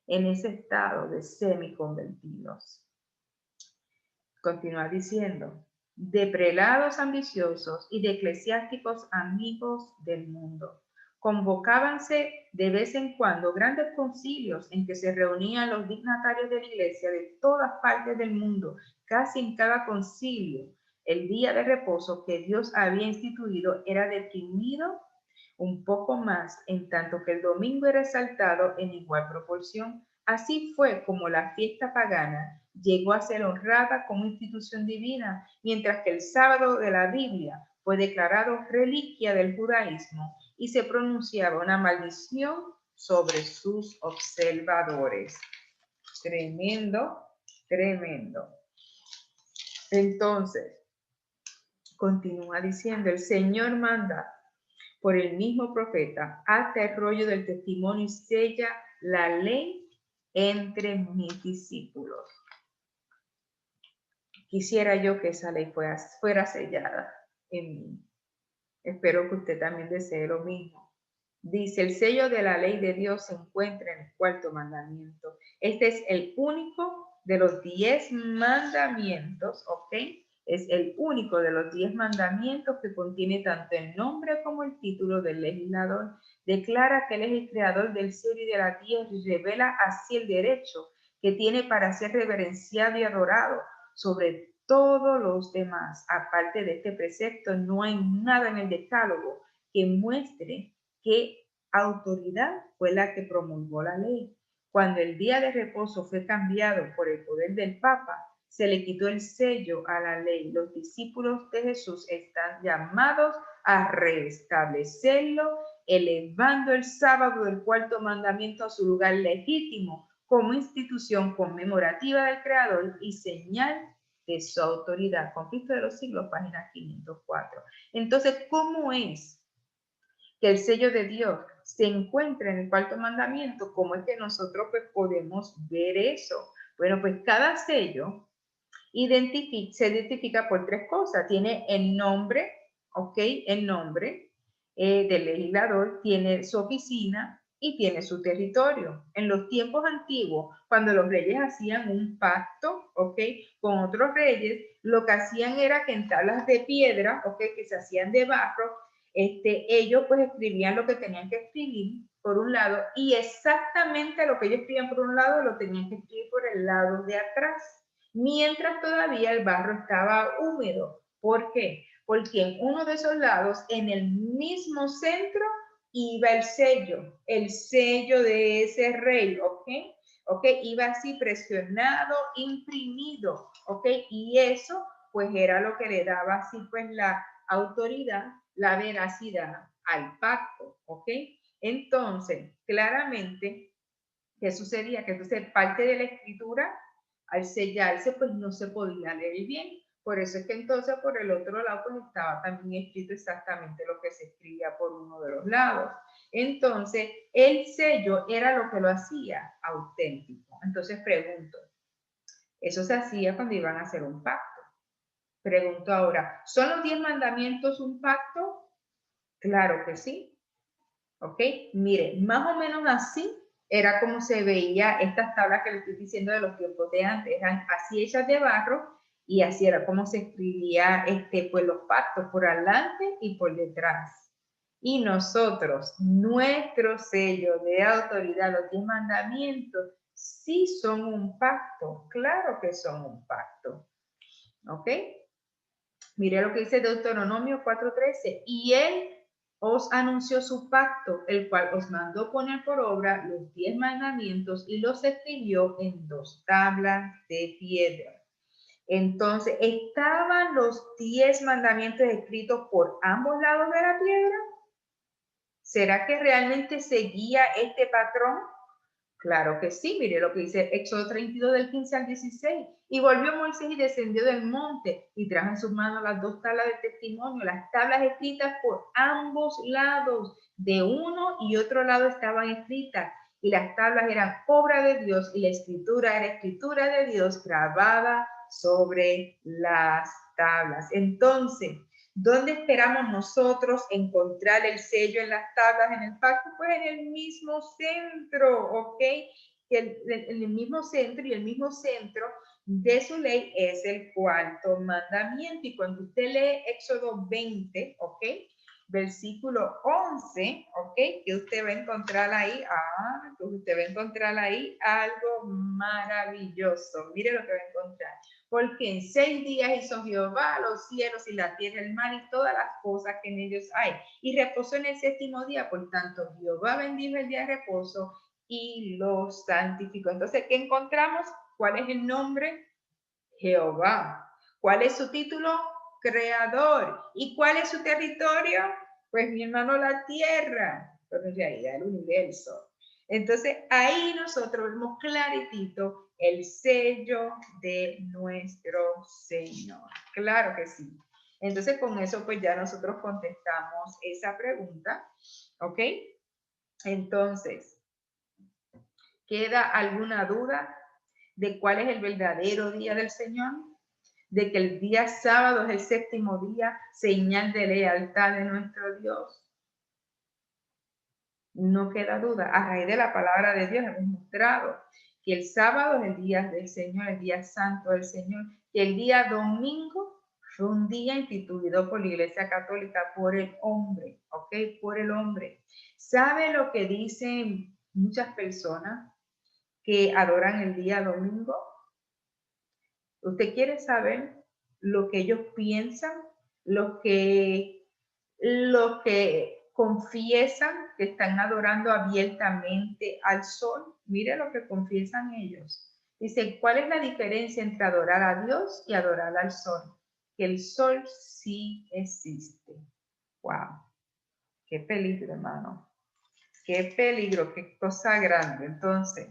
en ese estado de semiconvertidos. Continúa diciendo, de prelados ambiciosos y de eclesiásticos amigos del mundo. Convocábanse de vez en cuando grandes concilios en que se reunían los dignatarios de la iglesia de todas partes del mundo, casi en cada concilio. El día de reposo que Dios había instituido era deprimido un poco más, en tanto que el domingo era exaltado en igual proporción. Así fue como la fiesta pagana llegó a ser honrada como institución divina, mientras que el sábado de la Biblia fue declarado reliquia del judaísmo y se pronunciaba una maldición sobre sus observadores. Tremendo, tremendo. Entonces, continúa diciendo, el Señor manda por el mismo profeta, ata el rollo del testimonio y sella la ley entre mis discípulos. Quisiera yo que esa ley fuera sellada en mí. Espero que usted también desee lo mismo. Dice, el sello de la ley de Dios se encuentra en el cuarto mandamiento. Este es el único de los 10 mandamientos, ¿ok? Es el único de los 10 mandamientos que contiene tanto el nombre como el título del legislador. Declara que Él es el creador del cielo y de la tierra y revela así el derecho que tiene para ser reverenciado y adorado sobre todos los demás. Aparte de este precepto, no hay nada en el decálogo que muestre qué autoridad fue la que promulgó la ley. Cuando el día de reposo fue cambiado por el poder del Papa, se le quitó el sello a la ley. Los discípulos de Jesús están llamados a restablecerlo, elevando el sábado del cuarto mandamiento a su lugar legítimo como institución conmemorativa del Creador y señal de su autoridad. Conflicto de los siglos, página 504. Entonces, ¿cómo es que el sello de Dios se encuentra en el cuarto mandamiento? ¿Cómo es que nosotros pues podemos ver eso? Bueno, pues cada sello se identifica por 3 cosas. Tiene el nombre, ¿ok? El nombre del legislador, tiene su oficina y tiene su territorio. En los tiempos antiguos, cuando los reyes hacían un pacto, ¿ok? Con otros reyes, lo que hacían era que en tablas de piedra, ¿ok? Que se hacían de barro, ellos pues escribían lo que tenían que escribir por un lado y exactamente lo que ellos escribían por un lado lo tenían que escribir por el lado de atrás, mientras todavía el barro estaba húmedo. ¿Por qué? Porque en uno de esos lados, en el mismo centro, iba el sello de ese rey, ¿ok? ¿Ok? Iba así presionado, imprimido, ¿ok? Y eso, pues, era lo que le daba así, pues, la autoridad, la veracidad al pacto, ¿ok? Entonces, claramente, ¿qué sucedía? Que entonces parte de la escritura, al sellarse, pues no se podía leer bien. Por eso es que entonces por el otro lado, pues estaba también escrito exactamente lo que se escribía por uno de los lados. Entonces, el sello era lo que lo hacía auténtico. Entonces pregunto, eso se hacía cuando iban a hacer un pacto. Pregunto ahora, ¿son los 10 mandamientos un pacto? Claro que sí. ¿Ok? Mire, más o menos así era como se veía estas tablas que le estoy diciendo de los tiempos de antes. Eran así hechas de barro y así era como se escribía pues los pactos por adelante y por detrás. Y nosotros, nuestro sello de autoridad, los 10 mandamientos, sí son un pacto. Claro que son un pacto. ¿Ok? Mire lo que dice Deuteronomio 4:13. Y él os anunció su pacto, el cual os mandó poner por obra los 10 mandamientos y los escribió en 2 tablas de piedra. Entonces, ¿estaban los 10 mandamientos escritos por ambos lados de la piedra? ¿Será que realmente seguía este patrón? Claro que sí, mire lo que dice Éxodo 32 del 15 al 16. Y volvió Moisés y descendió del monte y trajo en sus manos las 2 tablas de testimonio, las tablas escritas por ambos lados, de uno y otro lado estaban escritas. Y las tablas eran obra de Dios y la escritura era escritura de Dios grabada sobre las tablas. Entonces, ¿dónde esperamos nosotros encontrar el sello en las tablas en el pacto? Pues en el mismo centro, ¿ok? El mismo centro y el mismo centro de su ley es el 4º mandamiento. Y cuando usted lee Éxodo 20, ¿ok? Versículo 11, ¿ok? Que usted va a encontrar ahí, usted va a encontrar ahí algo maravilloso. Mire lo que va a encontrar. Porque en 6 días hizo Jehová los cielos y la tierra, el mar y todas las cosas que en ellos hay. Y reposó en el 7º día. Por tanto, Jehová bendijo el día de reposo y lo santificó. Entonces, ¿qué encontramos? ¿Cuál es el nombre? Jehová. ¿Cuál es su título? Creador. ¿Y cuál es su territorio? Pues, mi hermano, la tierra, pero en realidad el universo. Entonces, ahí nosotros vemos claritito el sello de nuestro Señor. Claro que sí. Entonces, con eso, pues ya nosotros contestamos esa pregunta. ¿Ok? Entonces, ¿queda alguna duda de cuál es el verdadero día del Señor? De que el día sábado es el 7º día, señal de lealtad de nuestro Dios. No queda duda. A raíz de la palabra de Dios hemos mostrado que el sábado es el día del Señor, el día santo del Señor, que el día domingo fue un día instituido por la Iglesia Católica por el hombre, ¿ok? Por el hombre. ¿Sabe lo que dicen muchas personas que adoran el día domingo? ¿Usted quiere saber lo que ellos piensan, lo que confiesan que están adorando abiertamente al sol? Mire lo que confiesan ellos. Dice, ¿cuál es la diferencia entre adorar a Dios y adorar al sol? Que el sol sí existe. ¡Wow! ¡Qué peligro, hermano! ¡Qué peligro! ¡Qué cosa grande! Entonces,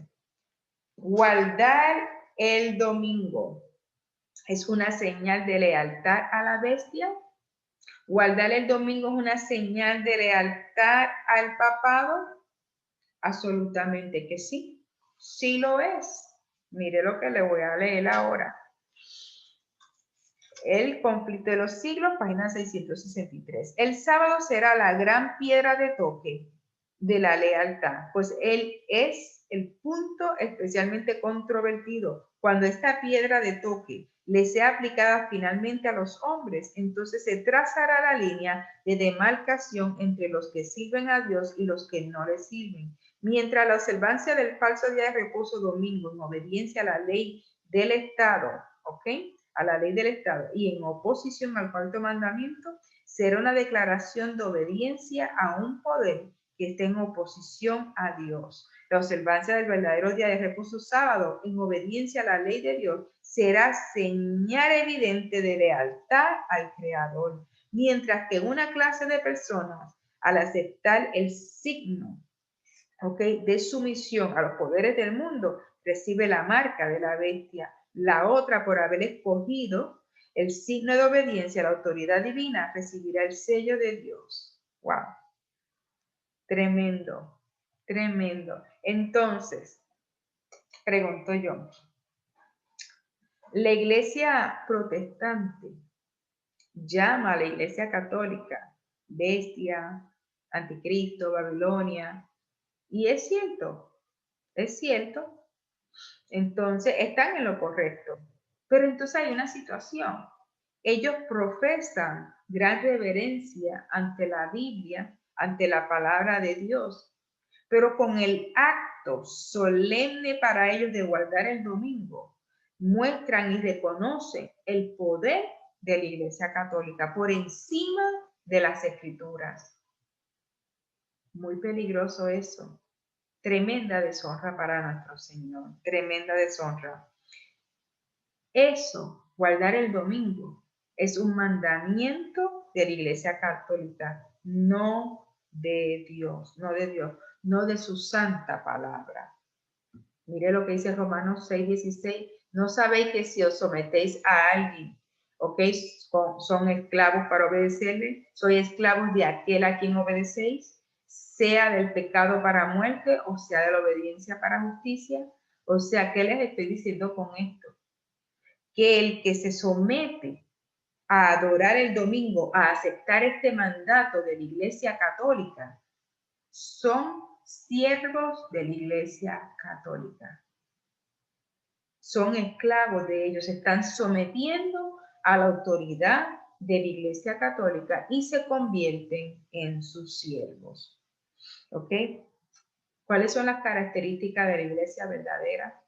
guardar el domingo es una señal de lealtad a la bestia. Guardar el domingo es una señal de lealtad al papado. Absolutamente que sí. Sí lo es. Mire lo que le voy a leer ahora. El conflicto de los siglos, página 663. El sábado será la gran piedra de toque de la lealtad, pues él es el punto especialmente controvertido. Cuando esta piedra de toque le sea aplicada finalmente a los hombres, entonces se trazará la línea de demarcación entre los que sirven a Dios y los que no le sirven. Mientras la observancia del falso día de reposo domingo en obediencia a la ley del Estado, ¿ok?, a la ley del Estado y en oposición al cuarto mandamiento, será una declaración de obediencia a un poder que esté en oposición a Dios. La observancia del verdadero día de reposo sábado en obediencia a la ley de Dios será señal evidente de lealtad al Creador, mientras que una clase de personas, al aceptar el signo, de sumisión a los poderes del mundo, recibe la marca de la bestia. La otra, por haber escogido el signo de obediencia a la autoridad divina, recibirá el sello de Dios. ¡Wow! Tremendo, tremendo. Entonces, pregunto yo, la iglesia protestante llama a la iglesia católica bestia, anticristo, Babilonia, y es cierto, es cierto. Entonces, están en lo correcto. Pero entonces hay una situación. Ellos profesan gran reverencia ante la Biblia, ante la palabra de Dios, pero con el acto solemne para ellos de guardar el domingo, muestran y reconocen el poder de la Iglesia Católica por encima de las Escrituras. Muy peligroso eso. Tremenda deshonra para nuestro Señor, tremenda deshonra. Eso, guardar el domingo, es un mandamiento de la Iglesia Católica, no de Dios, no de su santa palabra. Mire lo que dice Romanos 6:16, no sabéis que si os sometéis a alguien, son esclavos para obedecerle, sois esclavos de aquel a quien obedecéis, sea del pecado para muerte o sea de la obediencia para justicia. O sea, ¿qué les estoy diciendo con esto? Que el que se somete a adorar el domingo, a aceptar este mandato de la Iglesia Católica, son siervos de la Iglesia Católica. Son esclavos de ellos, se están sometiendo a la autoridad de la Iglesia Católica y se convierten en sus siervos. ¿Ok? ¿Cuáles son las características de la Iglesia verdadera?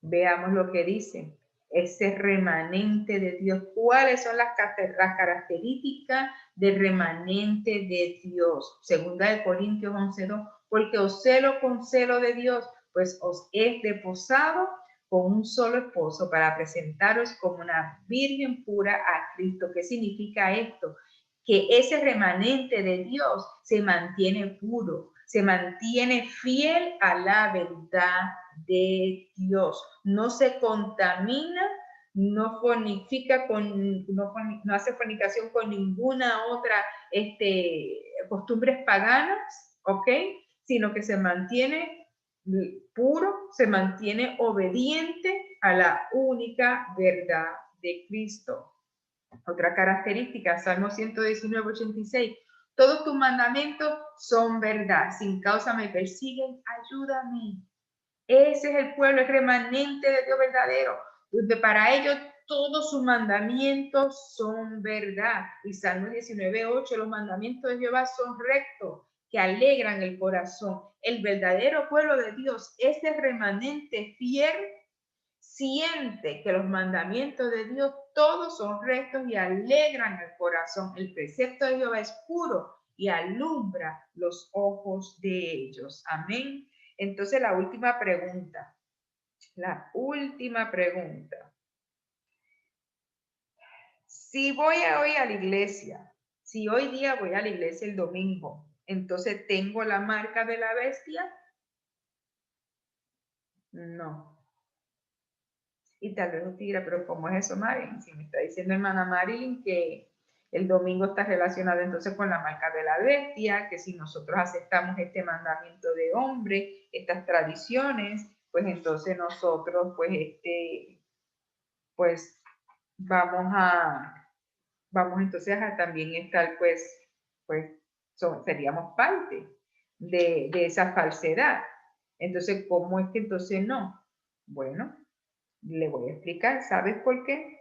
Veamos lo que dice ese remanente de Dios. ¿Cuáles son las características del remanente de Dios? Segunda de Corintios 11:2, porque os celo con celo de Dios, pues os he desposado con un solo esposo para presentaros como una virgen pura a Cristo. ¿Qué significa esto? Que ese remanente de Dios se mantiene puro, se mantiene fiel a la verdad de Dios, no se contamina, no hace fornicación con ninguna otra costumbres paganas, sino que se mantiene puro, se mantiene obediente a la única verdad de Cristo. Otra característica, Salmo 119:86. Todos tus mandamientos son verdad. Sin causa me persiguen, ayúdame. Ese es el pueblo, el remanente de Dios verdadero. Donde para ellos todos sus mandamientos son verdad. Y Salmo 19:8, los mandamientos de Jehová son rectos, que alegran el corazón. El verdadero pueblo de Dios, ese remanente fiel, siente que los mandamientos de Dios todos son rectos y alegran el corazón. El precepto de Jehová es puro y alumbra los ojos de ellos. Amén. Entonces la última pregunta. Si voy hoy a la iglesia, si hoy día voy a la iglesia el domingo, entonces ¿tengo la marca de la bestia? No. Y tal vez usted dirá, pero ¿cómo es eso, Marilyn? Si me está diciendo hermana Marilyn que el domingo está relacionado entonces con la marca de la bestia, que si nosotros aceptamos este mandamiento de hombre, estas tradiciones, pues entonces nosotros, pues vamos entonces a también estar, seríamos parte de esa falsedad. Entonces, ¿cómo es que entonces no? Bueno, le voy a explicar. ¿Sabes por qué?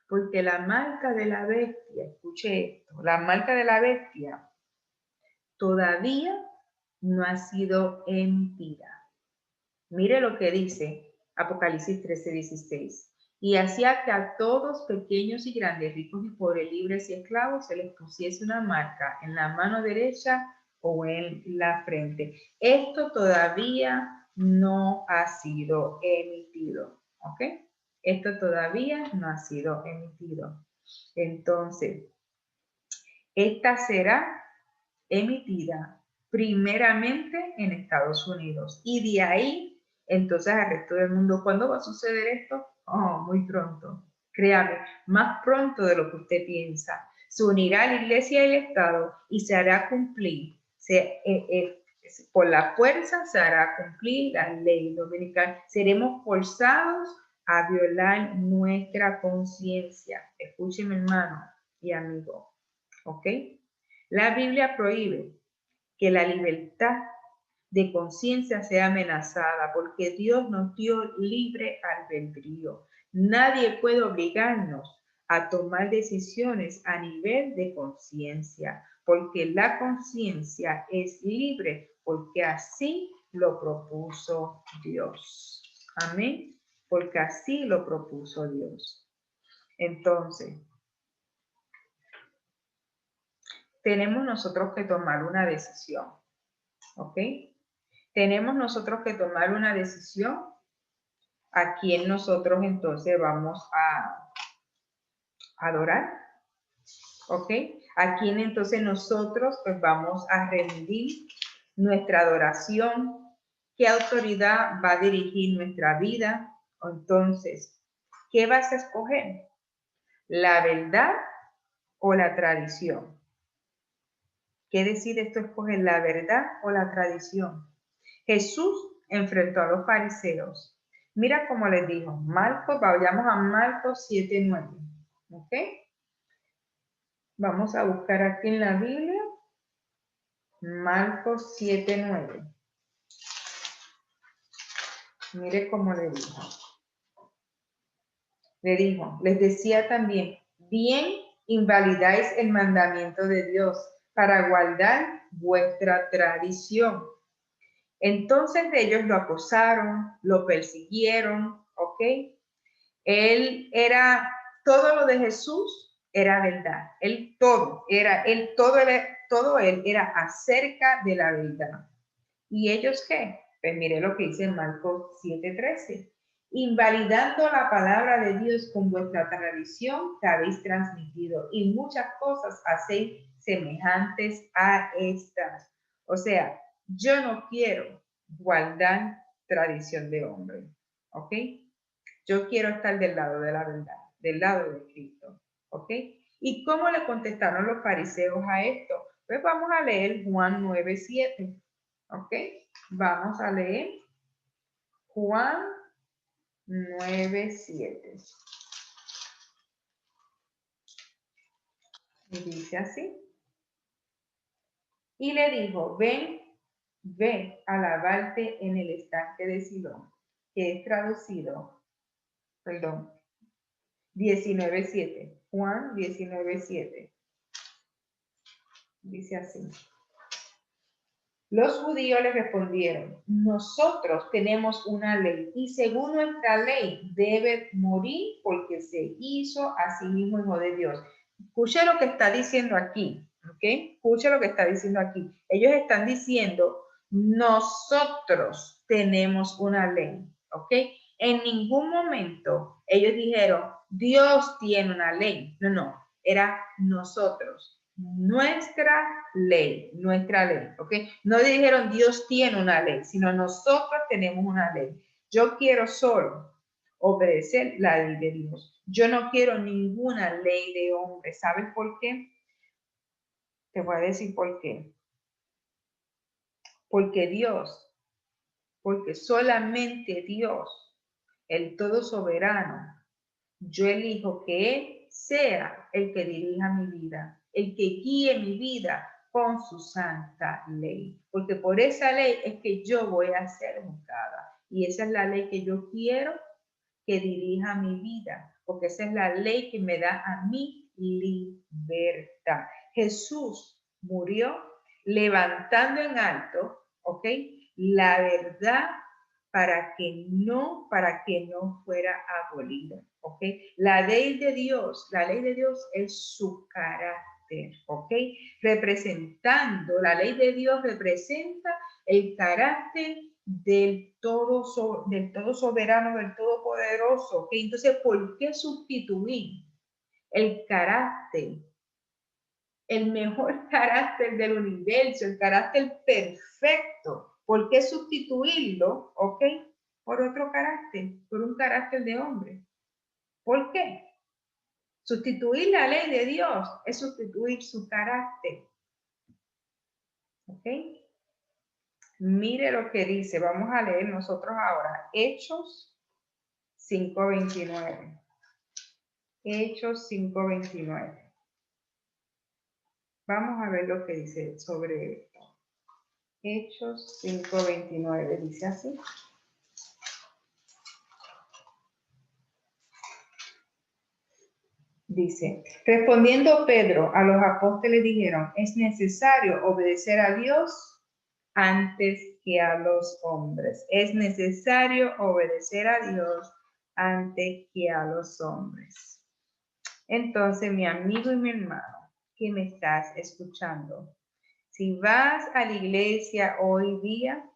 Porque la marca de la bestia, escuche esto, la marca de la bestia todavía no ha sido emitida. Mire lo que dice Apocalipsis 13:16. y hacía que a todos, pequeños y grandes, ricos y pobres, libres y esclavos, se les pusiese una marca en la mano derecha o en la frente. Esto todavía no ha sido emitido, ¿ok? Esto todavía no ha sido emitido. Entonces, esta será emitida primeramente en Estados Unidos y de ahí entonces al resto del mundo. ¿Cuándo va a suceder esto? Oh, muy pronto. Créame, más pronto de lo que usted piensa. Se unirá la iglesia y el Estado y se hará cumplir. Por la fuerza se hará cumplir la ley dominical. Seremos forzados a violar nuestra conciencia. Escúcheme, hermano y amigo. ¿Ok? La Biblia prohíbe que la libertad de conciencia sea amenazada porque Dios nos dio libre albedrío. Nadie puede obligarnos a tomar decisiones a nivel de conciencia, porque la conciencia es libre, porque así lo propuso Dios. Amén. Porque así lo propuso Dios. Entonces, tenemos nosotros que tomar una decisión, ¿ok? Tenemos nosotros que tomar una decisión a quién nosotros entonces vamos a adorar, ¿ok? A quién entonces nosotros pues vamos a rendir nuestra adoración, qué autoridad va a dirigir nuestra vida. Entonces, ¿qué vas a escoger? ¿La verdad o la tradición? ¿Qué decides tú escoger, la verdad o la tradición? Jesús enfrentó a los fariseos. Mira cómo les dijo. Marcos, vayamos a Marcos 7:9. ¿Ok? Vamos a buscar aquí en la Biblia. Marcos 7:9. Mire cómo le dijo. Le dijo, les decía también, bien invalidáis el mandamiento de Dios para guardar vuestra tradición. Entonces ellos lo acosaron, lo persiguieron, ¿ok? Todo lo de Jesús era verdad. Todo él era acerca de la verdad. ¿Y ellos qué? Pues mire lo que dice en Marcos 7:13. Invalidando la palabra de Dios con vuestra tradición que habéis transmitido y muchas cosas hacéis semejantes a estas. O sea, yo no quiero guardar tradición de hombre, ¿ok? Yo quiero estar del lado de la verdad, del lado de Cristo, ¿ok? ¿Y cómo le contestaron los fariseos a esto? Pues vamos a leer Juan 9:7, ¿ok? Vamos a leer Juan 9:7. Y dice así. Y le dijo, ve a lavarte en el estanque de Siloam, que es traducido, perdón, 19:7. Juan 19:7. Dice así. Los judíos le respondieron, nosotros tenemos una ley y según nuestra ley debe morir porque se hizo a sí mismo hijo de Dios. Escuche lo que está diciendo aquí, ¿ok? Escuche lo que está diciendo aquí. Ellos están diciendo, nosotros tenemos una ley, ¿ok? En ningún momento ellos dijeron, Dios tiene una ley. No, era nosotros. Nuestra ley, ¿ok? No dijeron Dios tiene una ley, sino nosotros tenemos una ley. Yo quiero solo obedecer la ley de Dios. Yo no quiero ninguna ley de hombre. ¿Sabes por qué? Te voy a decir por qué. Porque solamente Dios, el todo soberano, yo elijo que Él sea el que dirija mi vida, el que guíe mi vida con su santa ley. Porque por esa ley es que yo voy a ser juzgada. Y esa es la ley que yo quiero que dirija mi vida. Porque esa es la ley que me da a mí libertad. Jesús murió levantando en alto, ¿ok? La verdad para que no fuera abolida. ¿ok? La ley de Dios es su carácter, ¿ok? Representando, la ley de Dios representa el carácter del todo soberano, del todopoderoso, ¿ok? Entonces, ¿por qué sustituir el carácter, el mejor carácter del universo, el carácter perfecto? ¿Por qué sustituirlo, ok, por otro carácter, por un carácter de hombre? ¿Por qué? Sustituir la ley de Dios es sustituir su carácter. ¿Ok? Mire lo que dice. Vamos a leer nosotros ahora. Hechos 5:29. Hechos 5:29. Vamos a ver lo que dice sobre esto. Hechos 5:29. Dice así. Dice, respondiendo Pedro a los apóstoles dijeron, es necesario obedecer a Dios antes que a los hombres. Es necesario obedecer a Dios antes que a los hombres. Entonces, mi amigo y mi hermano, que me estás escuchando, si vas a la iglesia hoy día,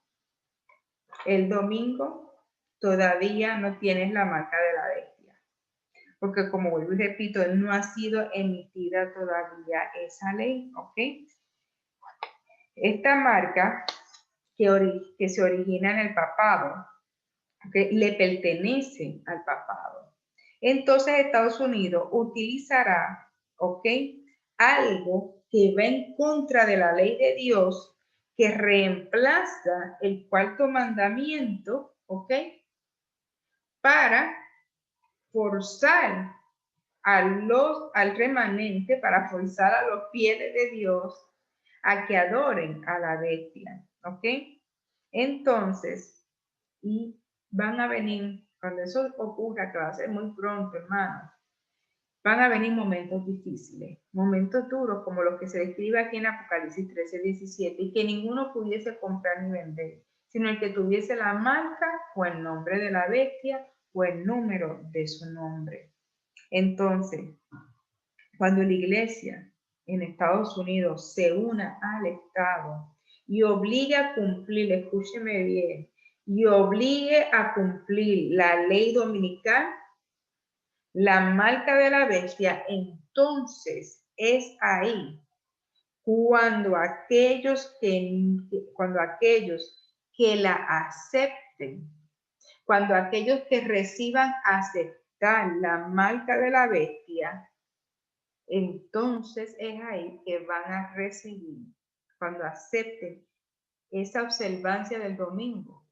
el domingo, todavía no tienes la marca de la bestia. Porque como vuelvo y repito, no ha sido emitida todavía esa ley, ¿ok? Esta marca que se origina en el papado, ¿okay? Le pertenece al papado. Entonces Estados Unidos utilizará, ¿ok? Algo que va en contra de la ley de Dios, que reemplaza el cuarto mandamiento, ¿ok? Para forzar al remanente, para forzar a los fieles de Dios a que adoren a la bestia, ¿ok? Entonces, y van a venir, cuando eso ocurra, que va a ser muy pronto, hermanos, van a venir momentos difíciles, momentos duros, como los que se describe aquí en Apocalipsis 13:17, y que ninguno pudiese comprar ni vender, sino el que tuviese la marca o el nombre de la bestia o el número de su nombre. Entonces, cuando la iglesia en Estados Unidos se una al Estado y obligue a cumplir, escúcheme bien, y obligue a cumplir la ley dominical, la marca de la bestia, entonces es ahí cuando aquellos que la acepten, cuando aquellos que reciban aceptar la marca de la bestia, entonces es ahí que van a recibir, cuando acepten esa observancia del domingo,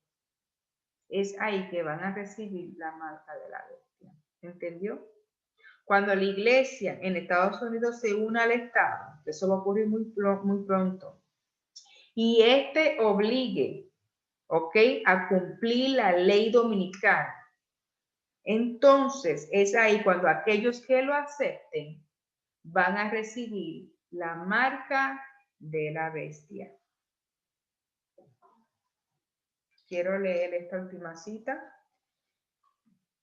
es ahí que van a recibir la marca de la bestia. ¿Entendió? Cuando la iglesia en Estados Unidos se una al Estado, eso va a ocurrir muy pronto, y este obligue, ¿ok?, a cumplir la ley dominical, entonces es ahí cuando aquellos que lo acepten van a recibir la marca de la bestia. Quiero leer esta última cita.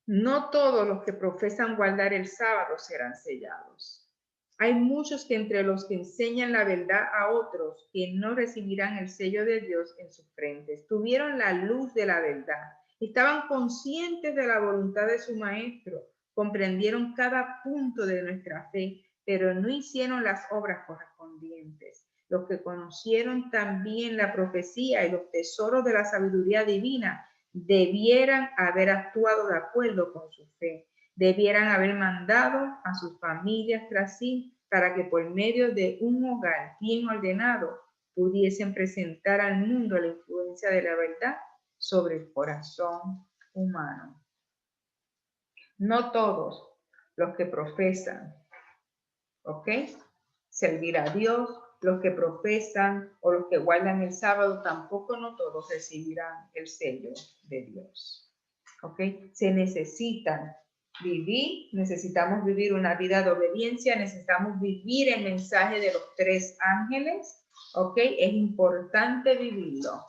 No todos los que profesan guardar el sábado serán sellados. Hay muchos que entre los que enseñan la verdad a otros que no recibirán el sello de Dios en sus frentes. Tuvieron la luz de la verdad. Estaban conscientes de la voluntad de su maestro. Comprendieron cada punto de nuestra fe, pero no hicieron las obras correspondientes. Los que conocieron también la profecía y los tesoros de la sabiduría divina debieran haber actuado de acuerdo con su fe. Debieran haber mandado a sus familias tras sí para que por medio de un hogar bien ordenado pudiesen presentar al mundo la influencia de la verdad sobre el corazón humano. No todos los que profesan, ¿ok?, servir a Dios, los que profesan o los que guardan el sábado, tampoco no todos recibirán el sello de Dios. ¿Ok? Se necesitan necesitamos vivir una vida de obediencia, necesitamos vivir el mensaje de los 3 ángeles. ¿Ok? Es importante vivirlo.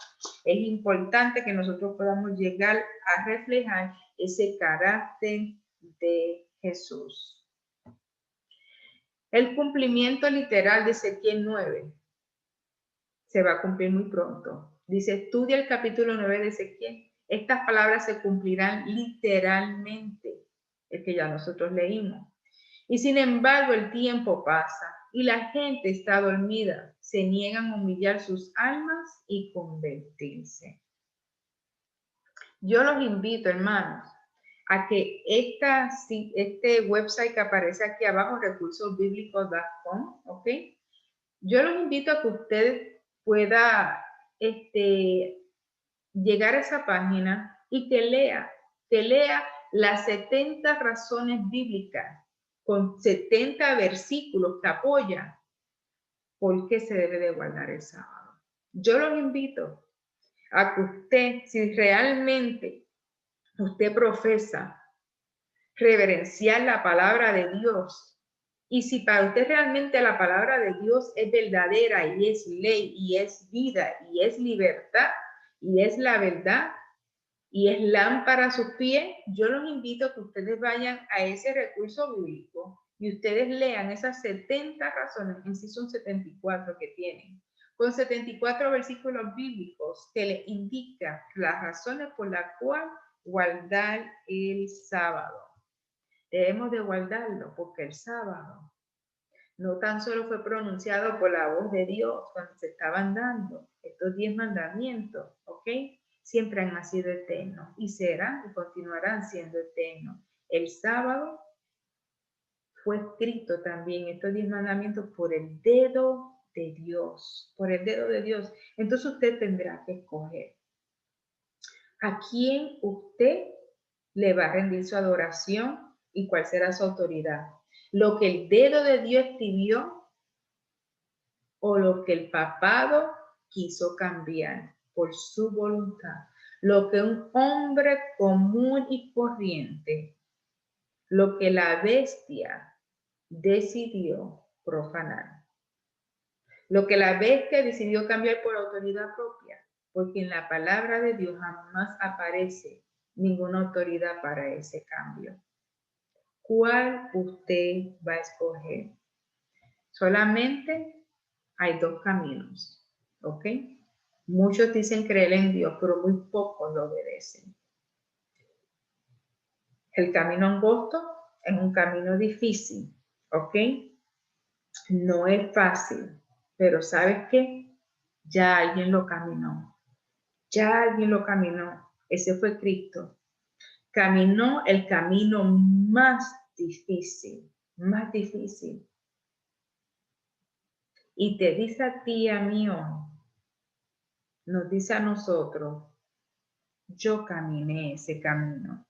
Es importante que nosotros podamos llegar a reflejar ese carácter de Jesús. El cumplimiento literal de Ezequiel 9 se va a cumplir muy pronto. Dice, estudia el capítulo 9 de Ezequiel. Estas palabras se cumplirán literalmente, el que ya nosotros leímos. Y sin embargo, el tiempo pasa y la gente está dormida. Se niegan a humillar sus almas y convertirse. Yo los invito, hermanos, a que este website que aparece aquí abajo, recursosbiblicos.com, ¿ok? Yo los invito a que usted pueda llegar a esa página y que lea las 70 razones bíblicas con 70 versículos que apoyan por qué se debe de guardar el sábado. Yo los invito a que usted, si realmente usted profesa reverenciar la palabra de Dios, y si para usted realmente la palabra de Dios es verdadera y es ley y es vida y es libertad y es la verdad y es lámpara a sus pies, yo los invito a que ustedes vayan a ese recurso bíblico y ustedes lean esas 70 razones, en sí son 74 que tienen, con 74 versículos bíblicos que les indican las razones por las cuales guardar el sábado. Debemos de guardarlo porque el sábado no tan solo fue pronunciado por la voz de Dios cuando se estaban dando estos 10 mandamientos, ¿ok? Siempre han sido eternos y serán y continuarán siendo eternos. El sábado fue escrito también estos 10 mandamientos por el dedo de Dios, por el dedo de Dios. Entonces usted tendrá que escoger a quién usted le va a rendir su adoración y cuál será su autoridad. Lo que el dedo de Dios escribió o lo que el papado quiso cambiar por su voluntad. Lo que un hombre común y corriente, lo que la bestia decidió profanar. Lo que la bestia decidió cambiar por autoridad propia, porque en la palabra de Dios jamás aparece ninguna autoridad para ese cambio. ¿Cuál usted va a escoger? Solamente hay dos caminos, ¿ok? Muchos dicen creer en Dios, pero muy pocos lo obedecen. El camino angosto es un camino difícil, ¿ok? No es fácil, pero ¿sabes qué? Ya alguien lo caminó. Ya alguien lo caminó. Ese fue Cristo. Caminó el camino más difícil, más difícil. Y te dice a ti, a mí hoy, nos dice a nosotros, yo caminé ese camino.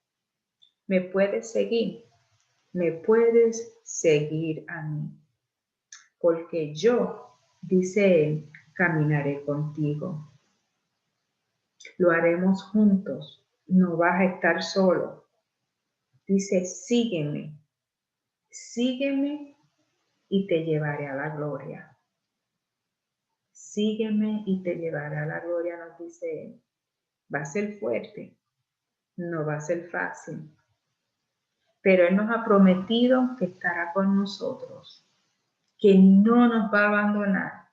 ¿Me puedes seguir? ¿Me puedes seguir a mí? Porque yo, dice él, caminaré contigo. Lo haremos juntos. No vas a estar solo. Dice, sígueme. Sígueme y te llevaré a la gloria. Sígueme y te llevaré a la gloria, nos dice él. Va a ser fuerte. No va a ser fácil. Pero él nos ha prometido que estará con nosotros, que no nos va a abandonar,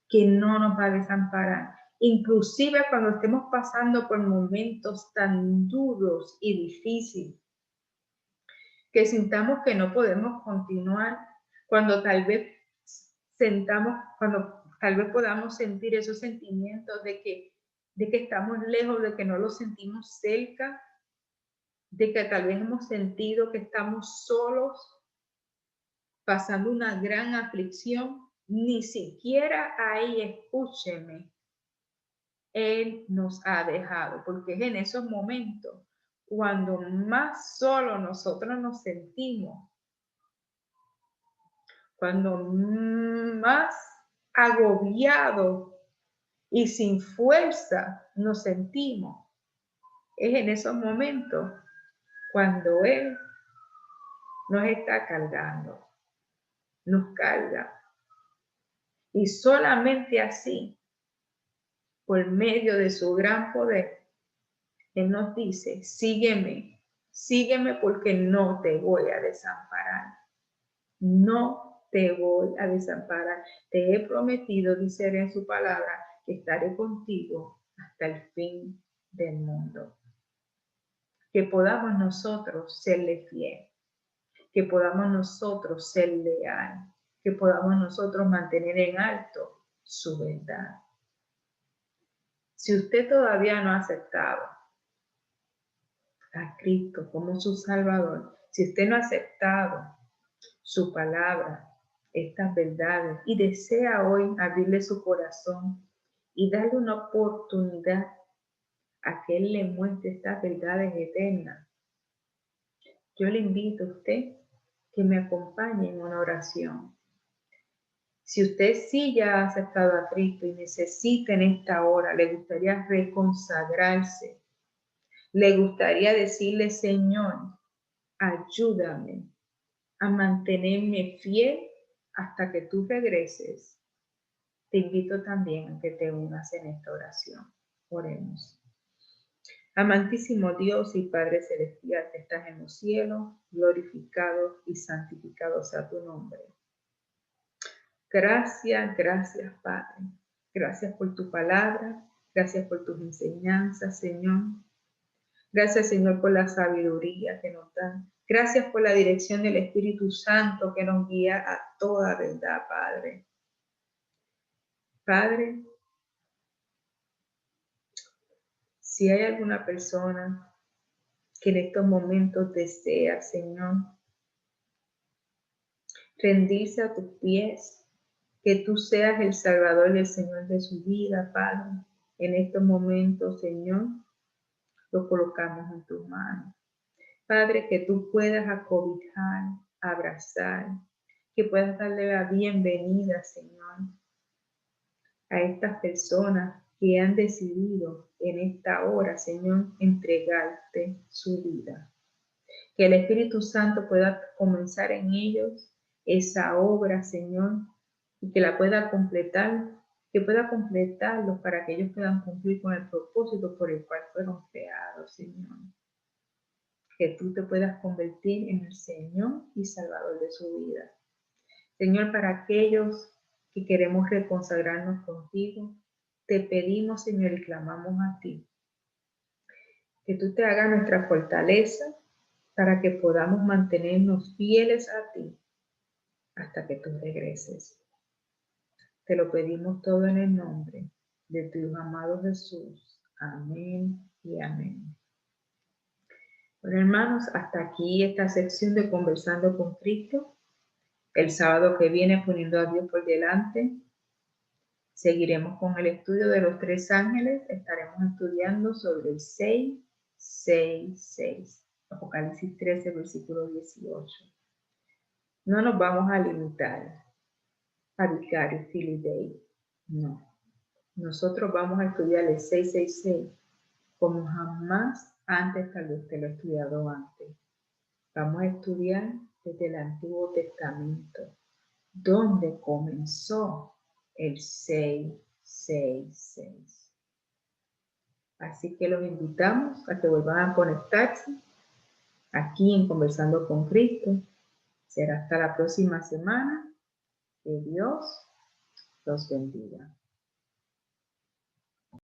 que no nos va a desamparar. Inclusive cuando estemos pasando por momentos tan duros y difíciles, que sintamos que no podemos continuar, cuando tal vez podamos sentir esos sentimientos de que estamos lejos, de que no los sentimos cerca, de que tal vez hemos sentido que estamos solos, pasando una gran aflicción, ni siquiera ahí, escúcheme, Él nos ha dejado, porque es en esos momentos cuando más solo nosotros nos sentimos, cuando más agobiados y sin fuerza nos sentimos, es en esos momentos cuando Él nos está cargando, nos carga. Y solamente así, por medio de su gran poder, Él nos dice, sígueme, Sígueme porque no te voy a desamparar. No te voy a desamparar. Te he prometido, dice en su palabra, que estaré contigo hasta el fin del mundo. Que podamos nosotros serle fiel. Que podamos nosotros ser leal. Que podamos nosotros mantener en alto su verdad. Si usted todavía no ha aceptado a Cristo como su Salvador, si usted no ha aceptado su palabra, estas verdades, y desea hoy abrirle su corazón y darle una oportunidad a que Él le muestre estas verdades eternas, yo le invito a usted que me acompañe en una oración. Si usted sí ya ha aceptado a Cristo y necesita en esta hora, le gustaría reconsagrarse, le gustaría decirle, Señor, ayúdame a mantenerme fiel hasta que tú regreses. Te invito también a que te unas en esta oración. Oremos. Amantísimo Dios y Padre Celestial que estás en los cielos, glorificado y santificado sea tu nombre. Gracias, gracias Padre. Gracias por tu palabra, gracias por tus enseñanzas, Señor. Gracias, Señor, por la sabiduría que nos da. Gracias por la dirección del Espíritu Santo que nos guía a toda verdad, Padre. Padre, si hay alguna persona que en estos momentos desea, Señor, rendirse a tus pies, que tú seas el Salvador y el Señor de su vida, Padre, en estos momentos, Señor, lo colocamos en tus manos. Padre, que tú puedas acobijar, abrazar, que puedas darle la bienvenida, Señor, a estas personas que han decidido en esta hora, Señor, entregarte su vida. Que el Espíritu Santo pueda comenzar en ellos esa obra, Señor, y que la pueda completar, que pueda completarlo para que ellos puedan cumplir con el propósito por el cual fueron creados, Señor. Que tú te puedas convertir en el Señor y Salvador de su vida. Señor, para aquellos que queremos reconsagrarnos contigo, te pedimos, Señor, y clamamos a ti, que tú te hagas nuestra fortaleza para que podamos mantenernos fieles a ti hasta que tú regreses. Te lo pedimos todo en el nombre de tu amado Jesús. Amén y amén. Bueno, hermanos, hasta aquí esta sección de Conversando con Cristo. El sábado que viene, poniendo a Dios por delante, seguiremos con el estudio de los 3 ángeles. Estaremos estudiando sobre el 666. Apocalipsis 13, versículo 18. No nos vamos a limitar a Vicarious Filidae. No. Nosotros vamos a estudiar el 666 como jamás antes tal vez te lo he estudiado antes. Vamos a estudiar desde el Antiguo Testamento, donde comenzó el 666. Así que los invitamos a que vuelvan a conectarse aquí en Conversando con Cristo. Será hasta la próxima semana. Que Dios los bendiga.